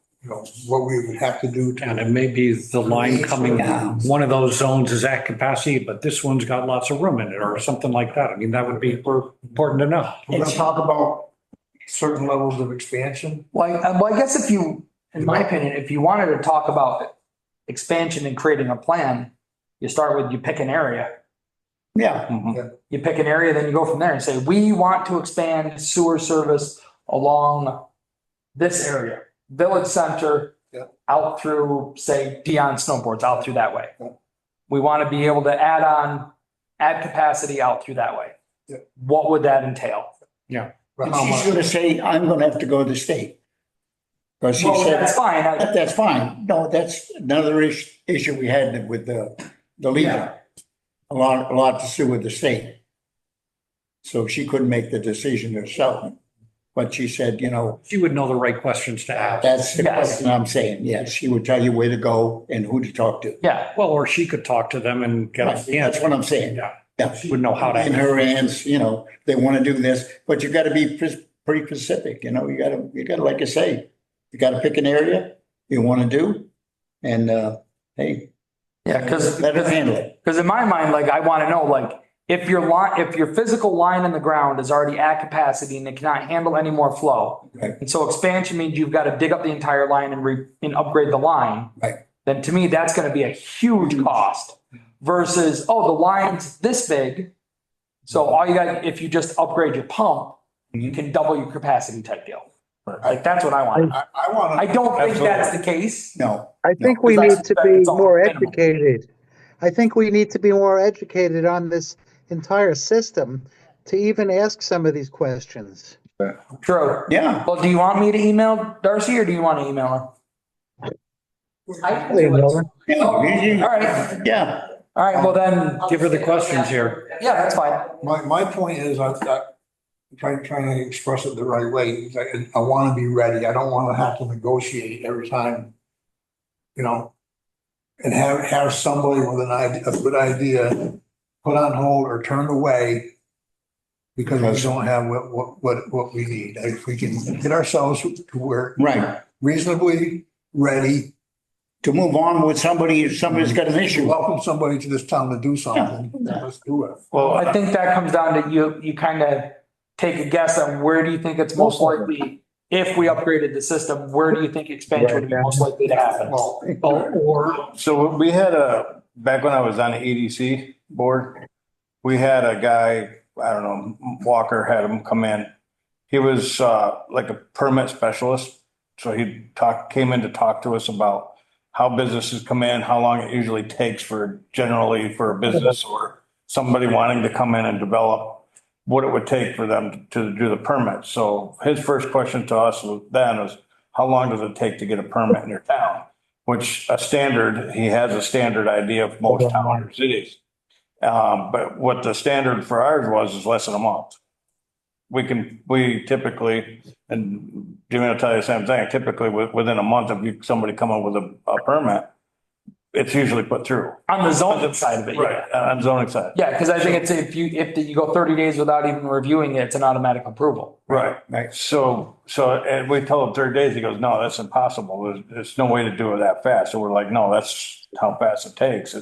we would have to do to. And it may be the line coming, one of those zones is at capacity, but this one's got lots of room in it or something like that. I mean, that would be important to know. We're gonna talk about certain levels of expansion. Well, I guess if you, in my opinion, if you wanted to talk about expansion and creating a plan, you start with, you pick an area. Yeah, You pick an area, then you go from there and say, we want to expand sewer service along this area, Village Center, out through, say, Dion Snowboards, out through that way. We want to be able to add capacity out through that way. What would that entail? and she's gonna say, I'm gonna have to go to the state. Because she Well, said, that's fine. that's fine. No, that's another issue we had with the Legion. A lot to do with the state. So she couldn't make the decision herself. But she said, She would know the right questions to ask. that's the Yes. question I'm saying. Yes, she would tell you where to go and who to talk to. Yeah, Well, or she could talk to them and get Right, us the that's answer. what I'm saying. Yeah. Yeah. She would know how to. In her hands, they want to do this, but you got to be pretty specific, you gotta, like I say, you got to pick an area you want to do. And, hey, yeah, because let her handle it. in my mind, like, I want to know, like, if your physical line in the ground is already at capacity and it cannot handle any more flow. Right. And so expansion means you've got to dig up the entire line and upgrade the line. Right. Then to me, that's going to be a huge cost versus, the line's this big. So all you got, if you just upgrade your pump, you can double your capacity type deal. Like, that's what I want. I want I to, don't think that's the case. No, I think we because need to that's- be that's all more minimal. educated. I think we need to be more educated on this entire system to even ask some of these questions. True. yeah, Well, do you want me to email Darcy or do you want to email her? I can do it. All right. yeah. All right. Well, then, Give her the questions here. yeah, that's fine. my point is, I'm trying to express it the right way. Is I want to be ready. I don't want to have to negotiate every time, and have somebody with a good idea put on hold or turned away because we don't have what we need. If we can get ourselves to where Right. reasonably ready To move on with somebody's got an to issue. welcome somebody to this town to do something, let's do it. Well, I think that comes down to you kind of take a guess on where do you think it's most likely, if we upgraded the system, where do you think expansion would be most likely to happen? Well, so we had back when I was on the EDC board, we had a guy, I don't know, Walker had him come in. He was like a permit specialist. So he came in to talk to us about how businesses come in, how long it usually takes generally for a business or somebody wanting to come in and develop, what it would take for them to do the permit. So his first question to us was, how long does it take to get a permit in your town? Which he has a standard idea of most towns or cities. But what the standard for ours is less than a month. We typically, and Jimmy will tell you the same thing, typically within a month of somebody coming with a permit, it's usually put through. On the zoning side of it, Right, yeah. on zoning side. Yeah, because I think it's if you go 30 days without even reviewing it, it's an automatic approval. Right. So, and we told him 30 days, he goes, no, that's impossible. There's no way to do it that fast. So we're like, no, that's how fast it takes.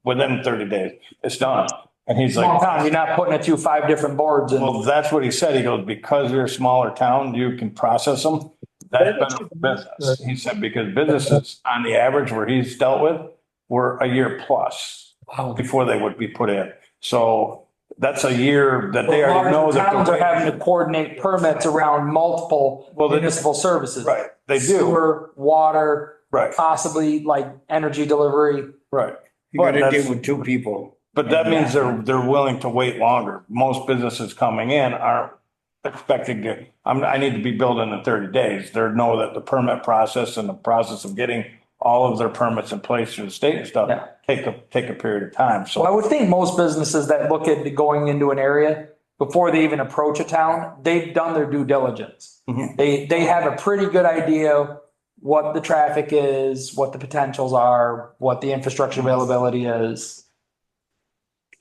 Within 30 days, it's done. And he's Small like, town, you're not putting it through 5 different boards and. well, that's what he said. He goes, because you're a smaller town, you can process them. That's better for business. He said, because businesses on the average where he's dealt with were a year plus. before they would be put in. So that's a year that they already know that. Towns are having to coordinate permits around multiple municipal services. Right, they do, Sewer, water, right, possibly like energy delivery. right. You gotta But deal that's- with two people. But that means they're willing to wait longer. Most businesses coming in aren't expecting to, I need to be built in 30 days. They know that the permit process and the process of getting all of their permits in place through the state and stuff Yeah. take a period of time. So I So, would think most businesses that look at going into an area before they even approach a town, they've done their due diligence. Mhm. They have a pretty good idea what the traffic is, what the potentials are, what the infrastructure availability is.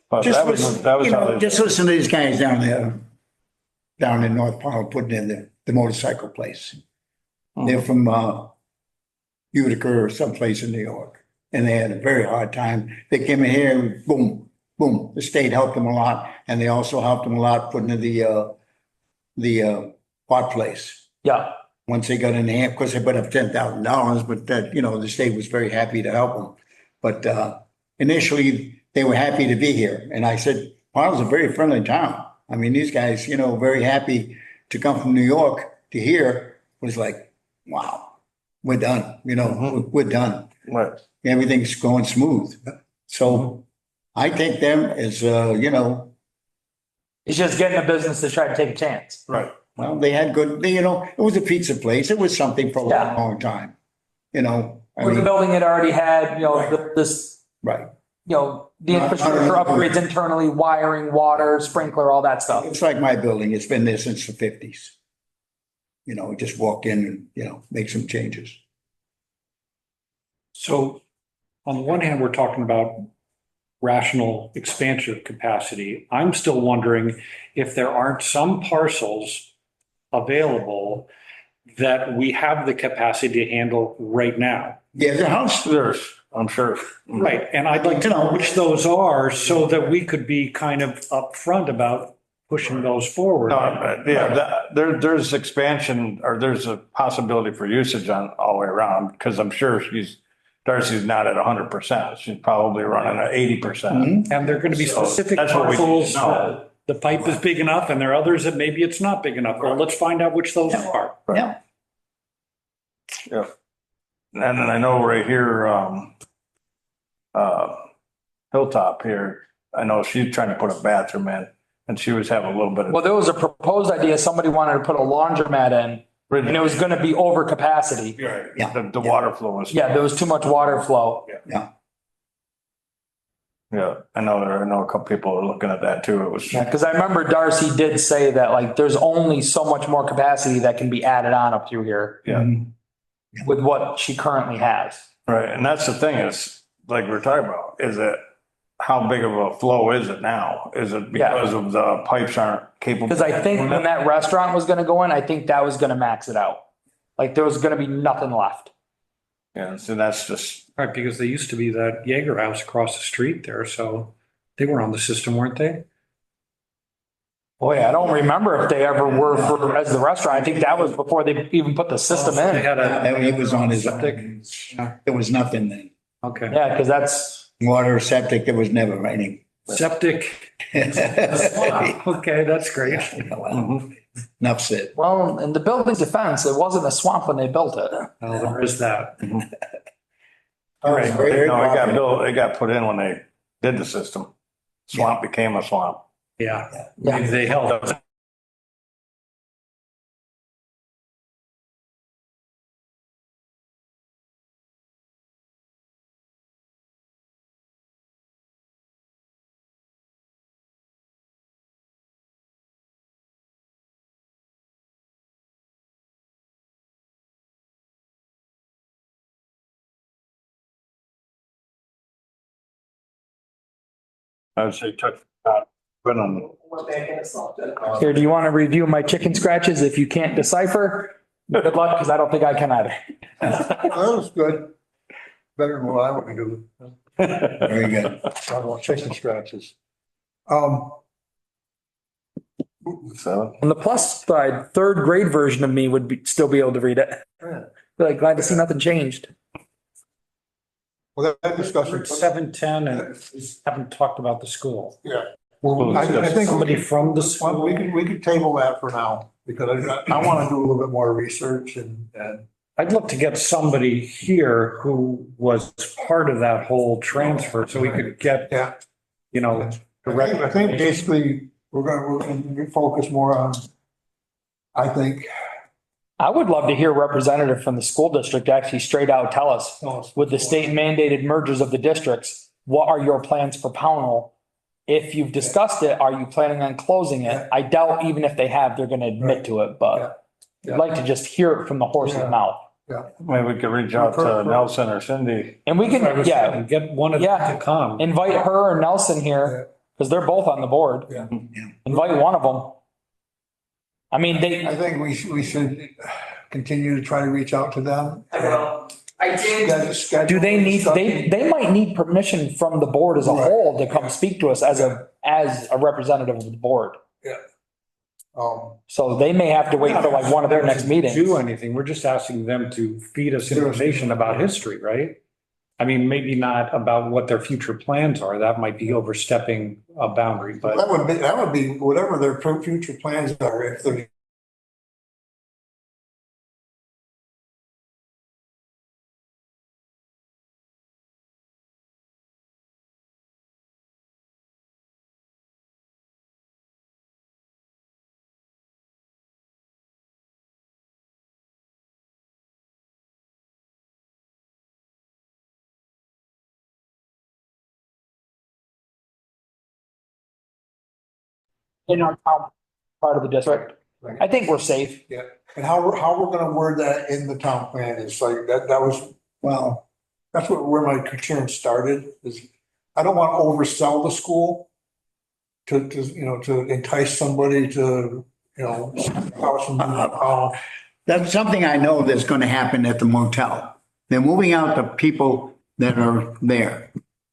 but Just that was listen, how they. just listen to these guys down there, down in North Powell, putting in the motorcycle place. They're from, Utica or someplace in New York, and they had a very hard time. They came in here and boom, boom, the state helped them a lot, and they also helped them a lot putting in the pot place. Yeah. Once they got in there, of course, they put up $10,000, but that, the state was very happy to help them. But initially, they were happy to be here. And I said, Powell's a very friendly town. I mean, these guys, very happy to come from New York to here was like, wow, we're done, we're done. Right. Everything's going smooth. So I take them as, It's just getting a business to try to take a chance. Right. well, they had good, it was a pizza place. It was something for a Yeah. long time, I Where the mean, building had already had, Right. this, right. the infrastructure upgrades internally, wiring, water, sprinkler, all that stuff. It's like my building. It's been there since the 50s. Just walk in and, make some changes. So on the one hand, we're talking about rational expansion of capacity. I'm still wondering if there aren't some parcels available that we have the capacity to handle right now. Yeah, the house, There's, I'm sure. Right, and I'd like to know which those are so that we could be kind of upfront about pushing those forward. No, yeah, there's expansion or there's a possibility for usage on all the way around because I'm sure Darcy's not at 100%. She's probably running at 80%. And there are going to be So specific that's what we need to parcels, know. the pipe is big enough, and there are others that maybe it's not big enough. Well, let's find out which those are. yeah. Yeah. And then I know right here, Hilltop here, I know she's trying to put a bathroom in and she was having a little bit of. Well, there was a proposed idea, somebody wanted to put a laundromat in, and it was gonna be over capacity. Right. Yeah. The water flow was. Yeah, there was too much water flow. Yeah, I know a couple people are looking at that too. It was. Yeah, because I remember Darcy did say that like there's only so much more capacity that can be added on up through here Yeah, with what she currently has. right. And that's the thing is, like we're talking about, is it, how big of a flow is it now? Is it because of the pipes aren't capable? Because I think when that restaurant was gonna go in, I think that was gonna max it out. Like there was gonna be nothing left. Yeah, so that's just, Right, because they used to be that Jaeger house across the street there, so they were on the system, weren't they? Boy, I don't remember if they ever were for, as the restaurant. I think that was before they even put the system They in. had a, He was on his Septic. own. There was nothing then. okay. Yeah, because that's, Water, septic, there was never raining. Septic, Well, okay, that's great. enough said. well, in the building's defense, it wasn't a swamp when they built it. Well, there is that. All right. no, it got built, it got put in when they did the system. Swamp became a swamp. Yeah, Yeah. maybe they helped. I would say touch, put on. Here, do you want to review my chicken scratches if you can't decipher? Good luck, because I don't think I can either. That was good. Better than what I would do. Very good. I want chicken scratches. So, On the plus side, third grade version of me would still be able to read it. Be like, glad to see nothing changed. Well, that discussion. 7:10 and haven't talked about the school. Yeah. Well, I think Somebody from the we school. could table that for now, because I want to do a little bit more research and. I'd look to get somebody here who was part of that whole transfer so we could get, Yeah. you know, I think basically, we're gonna focus more on, I think. I would love to hear a representative from the school district actually straight out tell us, with the state mandated mergers of the districts, what are your plans for Pownell? If you've discussed it, are you planning on closing it? I doubt even if they have, they're gonna admit to it, but Yeah. I'd like to just hear it from the horse's Yeah. mouth. Maybe we could reach out to Nelson or Cindy. And we can, yeah, Get one of them to come. invite her or Nelson here, because they're both on the board. Yeah. Invite one of them. I mean, I think we should continue to try to reach out to them. I will. I did. do they need, they might need permission from the board as a Right. whole to come speak to us as a representative of the board. So they may have to wait for like one of their next meetings. Do anything. We're just asking them to feed us information about history, right? I mean, maybe not about what their future plans are. That might be overstepping a boundary, but That would be whatever their future plans are, if they're. In our town, part of the district. I think we're safe. Yeah, and how we're gonna word that in the town plan is like, that was, well, that's where my concern started, is I don't want to oversell the school to, to entice somebody to, house and, That's something I know that's going to happen at the motel. They're moving out the people that are there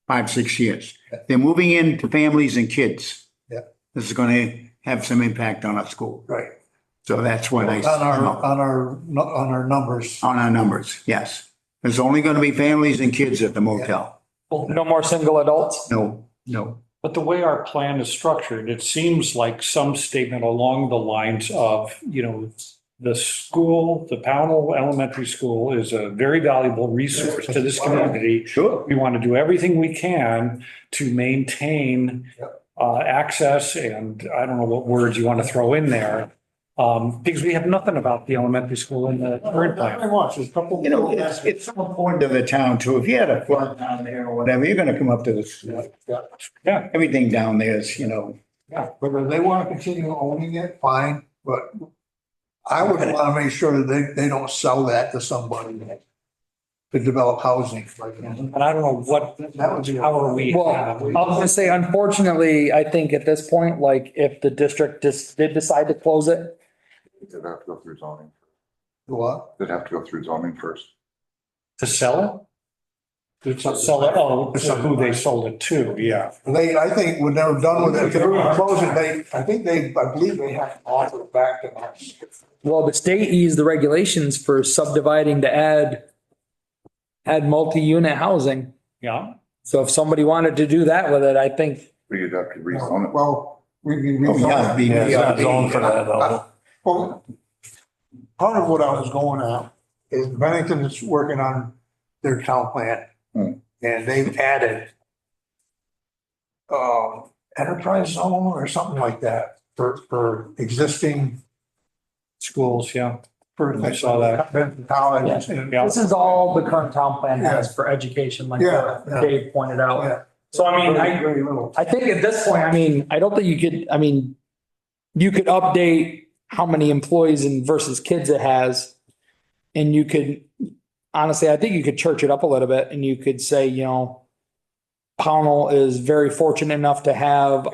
5, 6 years. They're moving into families and kids. Yeah. This is going to have some impact on our school. right, So that's what I. on our numbers. On our numbers, yes. There's only going to be families and kids at the motel. No more single adults. No, no. But the way our plan is structured, it seems like some statement along the lines of, the school, the Pownell Elementary School is a very valuable resource to this community. Sure. We want to do everything we can to maintain access, and I don't know what words you want to throw in there. Because we have nothing about the elementary school in the current plan. There's a couple. It's so important to the town too. If you had a flood down there or whatever, you're going to come up to this. Yeah. Everything down there is, Yeah, whether they want to continue owning it, fine, but I would want to make sure that they don't sell that to somebody to develop housing. And I don't know what, how are we? Well, I'll just say, unfortunately, I think at this point, like if the district just did decide to close it, They'd have to go through zoning. What? They'd have to go through zoning first. To sell it? To sell it, oh, to who they sold it to, yeah. I think when they're done with it, if they're going to close it, I believe they have to offer it back to us. well, the state eased the regulations for subdividing to add multi-unit housing. Yeah. So if somebody wanted to do that with it, I think, But you'd have to rezone it. Well, we can. yeah, Yeah, it's not zoned for that though. Well, part of what I was going at is Bennington is working on their town plan. Hmm. And they've added enterprise zone or something like that for existing Schools, yeah. for. I saw that. Benton College and. Yeah. this is all the current town plan has for education, like Yeah, yeah. Dave pointed out. Yeah. So I mean, Very little. I think at this point, I mean, I don't think you could, I mean, you could update how many employees and versus kids it has. And you could, honestly, I think you could church it up a little bit and you could say, Pownell is very fortunate enough to have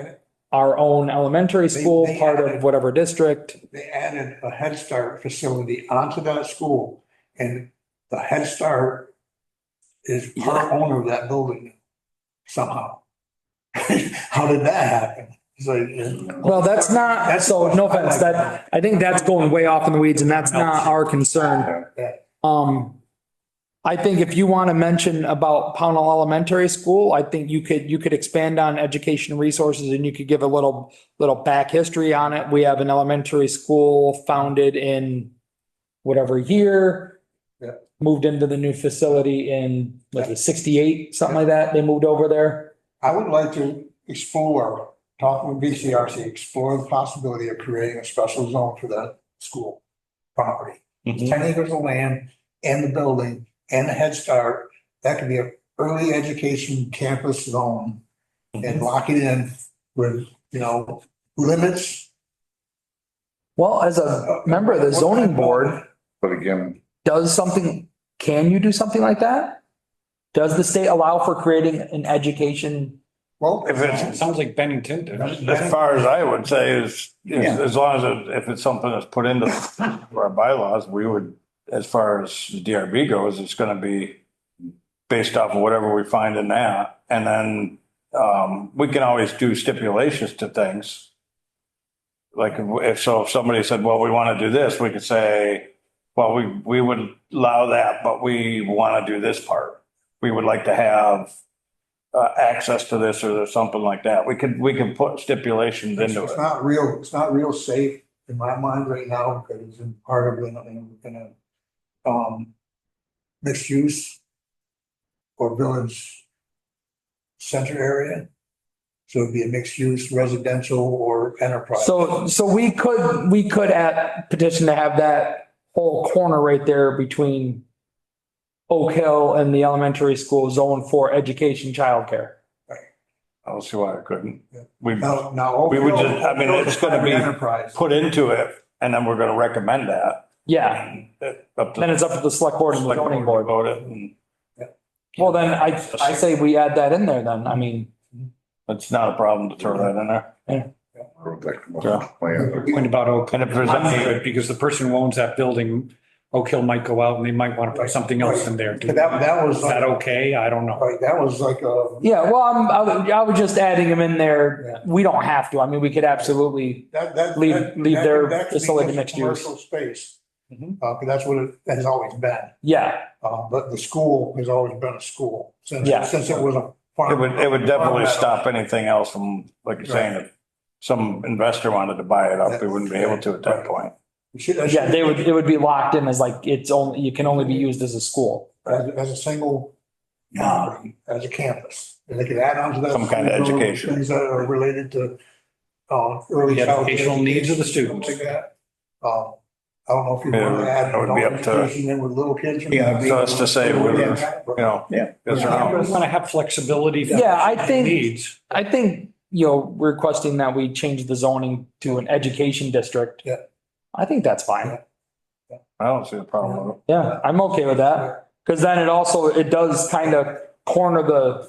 our own elementary school, they part of added- whatever district. They added a Head Start facility onto that school, and the Head Start is part owner of that building somehow. How did that happen? It's like, Well, that's not, so no offense, I think that's going way off in the weeds and that's not our concern. I think if you want to mention about Pownell Elementary School, I think you could expand on education resources and you could give a little back history on it. We have an elementary school founded in whatever year. Yeah. Moved into the new facility in, was it 68, something like that? They moved over there. I would like to explore, talk with BCRC, explore the possibility of creating a special zone for that school property. 10 acres of land and the building and the Head Start, that could be an early education campus zone. And lock it in with, limits. Well, as a member of the zoning board, But again, can you do something like that? Does the state allow for creating an education? Well, If it's, It sounds like Bennington did. as far as I would say is, Yeah. as long as if it's something that's put into our bylaws, we would, as far as the DRB goes, it's gonna be based off of whatever we find in that. And then, we can always do stipulations to things. Like if somebody said, well, we want to do this, we could say, well, we would allow that, but we want to do this part. We would like to have access to this or something like that. We can put stipulations into it's it. not real safe in my mind right now because it's in part of mixed use or village center area. So it'd be a mixed use residential or enterprise. So we could petition to have that whole corner right there between Oak Hill and the elementary school zone for education, childcare. I don't see why I couldn't. Yeah. We Now. We would just- I mean, it's gonna be Enterprise. put into it and then we're gonna recommend that. Yeah, And up to then it's up to the select board and the select zoning board board. to vote it. And Well, then I say we add that in there then. I mean, it's not a problem to throw that in there. Point about Oak. And if there's I'm any, good because the person who owns that building, Oak Hill might go out and they might want to put something else in there. But that was Is that okay? I don't know. right, that was like a, yeah, well, I was just adding them in there. Yeah. We don't have to. I mean, we could absolutely, leave their that could be facility just mixed use. Commercial space, Mhm. because that's what it has always been. yeah, But the school has always been a school since Yeah. it was a farm. it would definitely farm stop anything else from, like you're saying, if some investor wanted to buy it up, we wouldn't be able to at that point. yeah, it would be locked in as like, you can only be used as a school. As a single property, as a campus. And they could add on to that. Some kind of education. Things that are related to, early The childhood educational needs of the education, students. something like that. I don't know if you want to Yeah, add it would be adult up to- education in with little kids. Yeah, So it's to say, whether, Yeah. you know, Yeah. yes or We no. want to have flexibility. for Yeah, I think- Needs. I think, requesting that we change the zoning to an education district. Yeah. I think that's fine. I don't see a problem with it. Yeah, I'm okay with that. Cause then it does kind of corner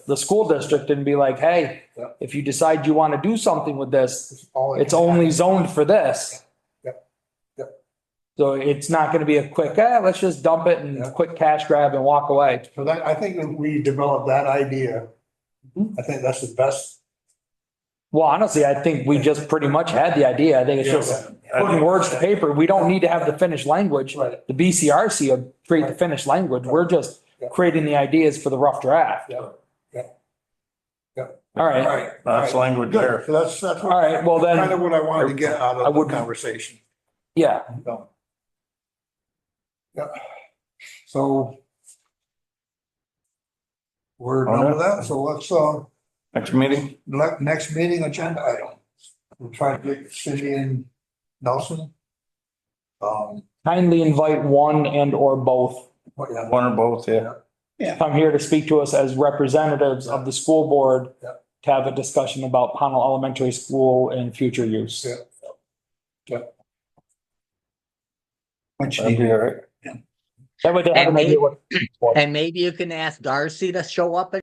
the school district and be like, hey, Yeah. if you decide you want to do something with this, All it it's can only have. zoned for this. Yep. Yep. So it's not gonna be a quick, let's just dump it and Yeah. quick cash grab and walk away. So that, I think if we develop that idea, Mm-hmm. I think that's the best. Well, honestly, I think we just pretty much had the idea. I think it's just putting words to paper. We don't need to have the finished language. Right. The BCRC will create the finished language. We're just Yeah. creating the ideas for the rough draft. Yeah. Yeah. Yeah. All right. Right. That's language Good. there. So that's All right, well then- kind of what I wanted to get out I of the would- conversation. Yeah. So. Yeah. So. We're done with that. So let's, Next meeting? next meeting agenda item. We'll try to get Cindy and Nelson. Kindly invite one and or both. Yeah. One or both, yeah. Come here to speak to us as representatives of the school board Yeah. to have a discussion about Pownell Elementary School and future use. Yeah. Yeah. Much That'd be needed. all right. That way they have an idea what. And maybe you can ask Darcy to show up.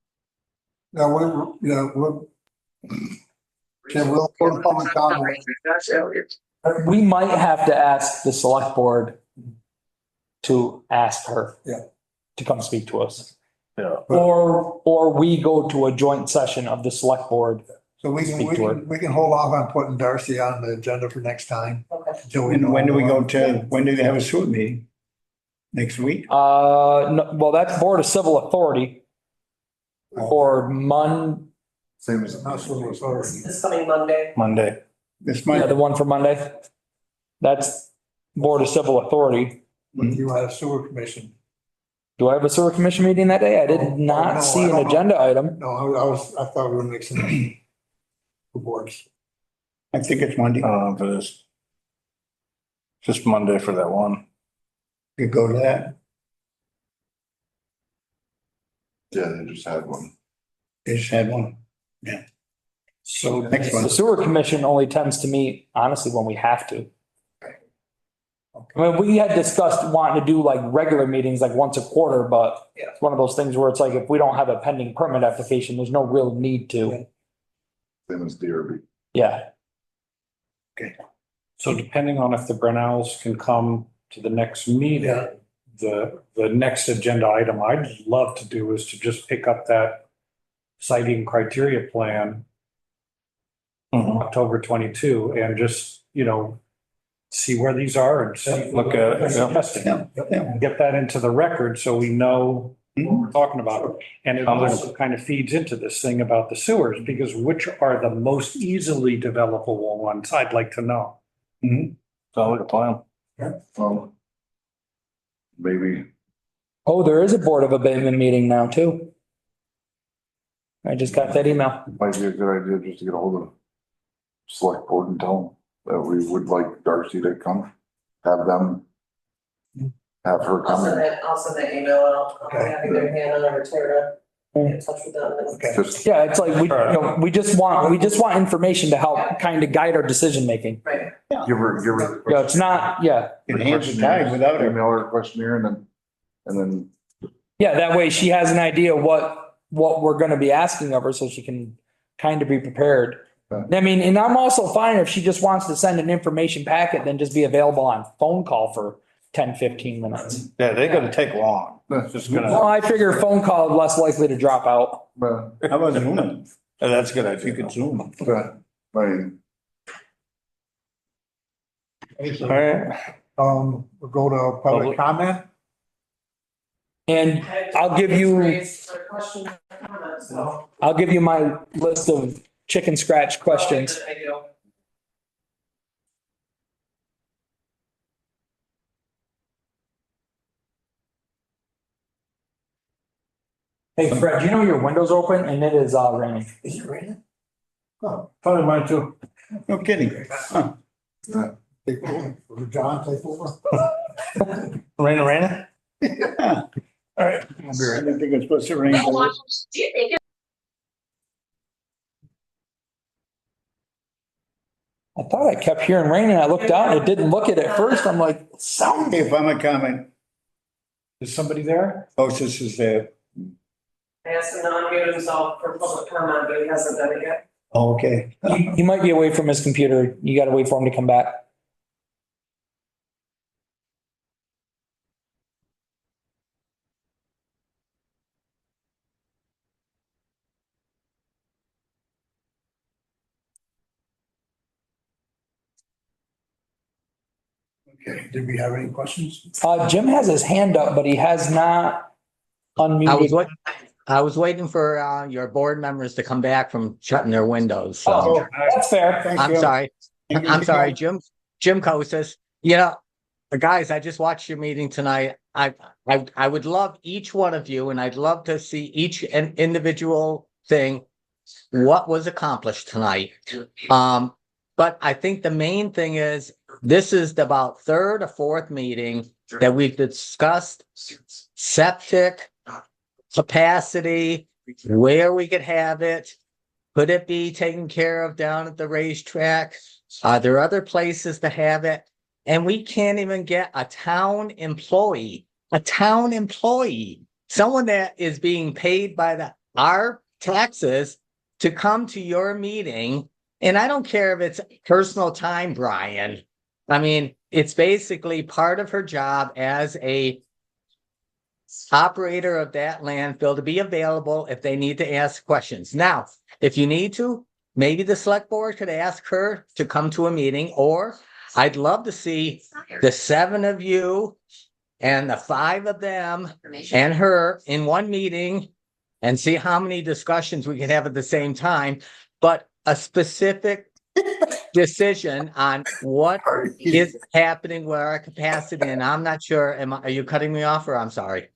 Now, we'll. Tim, we'll public comment. We might have to ask the select board to ask her. Yeah. To come speak to us. Yeah. Or we go to a joint session of the select board. So we Speak to her. we can hold off on putting Darcy on the agenda for next time. Until we know. When do they have a sewer meeting? next week? No, well, that's Board of Civil Authority. Or Same as. This coming Monday. Monday. This yeah, month? the one for Monday. That's Board of Civil Authority. But you had a sewer commission. Do I have a sewer commission meeting that day? I did Oh, not no, see I an don't know. agenda item. No, I thought we were mixing the boards. I think it's Monday. For this. Just Monday for that one. You go to that. Yeah, they just had one. They just had one. So Next one. The sewer commission only tends to meet honestly when we have to. I mean, we had discussed wanting to do like regular meetings like once a quarter, but Yeah. it's one of those things where it's like, if we don't have a pending permit application, there's no real need to. Same as DRB. Yeah. So depending on if the Brunels can come to the next meeting, the next agenda item I'd love to do is to just pick up that siting criteria plan, October 22, and just, see where these are and see. Look at it, yeah. Testing. Yeah. Get that into the record so we know what we're talking about. And it also kind of feeds into this thing about the sewers, because which are the most easily developable ones? I'd like to know. Sounds like a plan. Maybe, Oh, there is a Board of Abatement meeting now too. I just got that email. might be a good idea just to get a hold of select board and tell them that we would like Darcy to come, have her I'll send come. that email out. I'll have either Hannah or Tara get in touch with them. Okay. Just, Yeah, it's like, we just want information to help kind of guide our decision making. Right. give her. Yeah, it's not, yeah. Enhance the time without it. Email her a questionnaire and then Yeah, that way she has an idea what we're gonna be asking of her, so she can kind of be prepared. I mean, and I'm also fine if she just wants to send an information packet, then just be available on phone call for 10, 15 minutes. Yeah, they gotta take long. It's just Well, gonna, I figure phone call less likely to drop out. But, How about Zoom? that's a good idea. You could Zoom. I mean, All right. We'll go to public comment. And I'll give you my list of chicken scratch questions. I do. Hey Fred, you know your window's open and it is raining. Is it raining? Oh, probably mine too. No kidding. Huh. Take over. Will John take over? Raina? Yeah. All right. I didn't think it was supposed to rain. I thought I kept hearing rain and I looked out and it didn't look it at first. I'm like, sound. If I'm a comment, Is somebody there? oh, this is the, I asked him to unmute himself for public comment, but he hasn't done it yet. oh, okay. He might be away from his computer. You gotta wait for him to come back. Okay, did we have any questions? Jim has his hand up, but he has not unmuted. I was waiting for your board members to come back from shutting their windows, so. Oh, that's fair. Thank I'm you. sorry. Thank you. I'm sorry, Jim Kosis. Guys, I just watched your meeting tonight. I would love each one of you, and I'd love to see each individual thing, what was accomplished tonight. But I think the main thing is, this is about third or fourth meeting that we've discussed septic capacity, where we could have it. Could it be taken care of down at the racetrack? Are there other places to have it? And we can't even get a town employee, someone that is being paid by our taxes to come to your meeting. And I don't care if it's personal time, Brian. I mean, it's basically part of her job as a operator of that landfill to be available if they need to ask questions. Now, if you need to, maybe the select board could ask her to come to a meeting, or I'd love to see the 7 of you and the five of them and her in one meeting and see how many discussions we can have at the same time, but a specific decision on what is happening with our capacity. And I'm not sure, are you cutting me off or I'm sorry?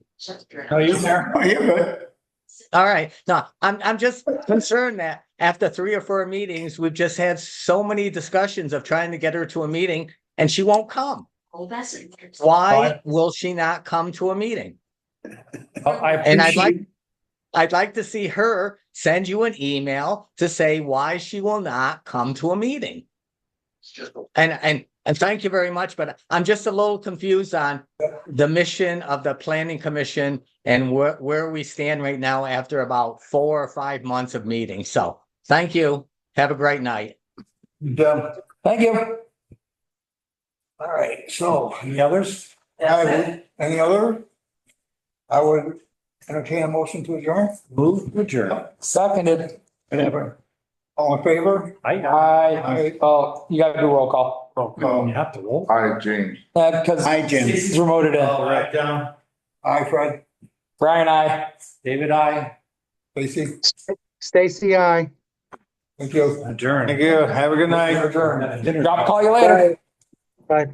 No, you're there. Oh, you're good. All right. No, I'm just concerned that after 3 or 4 meetings, we've just had so many discussions of trying to get her to a meeting and she won't come. Why will she not come to a meeting? And I'd like to see her send you an email to say why she will not come to a meeting. And thank you very much, but I'm just a little confused on the mission of the planning commission and where we stand right now after about 4 or 5 months of meetings. So thank you. Have a great night. Thank you. All right, so, Any others? any other? I would entertain a motion to adjourn. Move to adjourn. Seconded. Whatever. All in favor? Aye. Oh, you gotta do roll call. You have to roll. Hi, James. Because Hi, Jim. he's remoted in. Aye, Fred. Brian, I. David, I Stacy, Stacy, I. thank you. adjourn. Thank you. Have a good night. Adjourn. Dinner. Drop, call you later. Bye.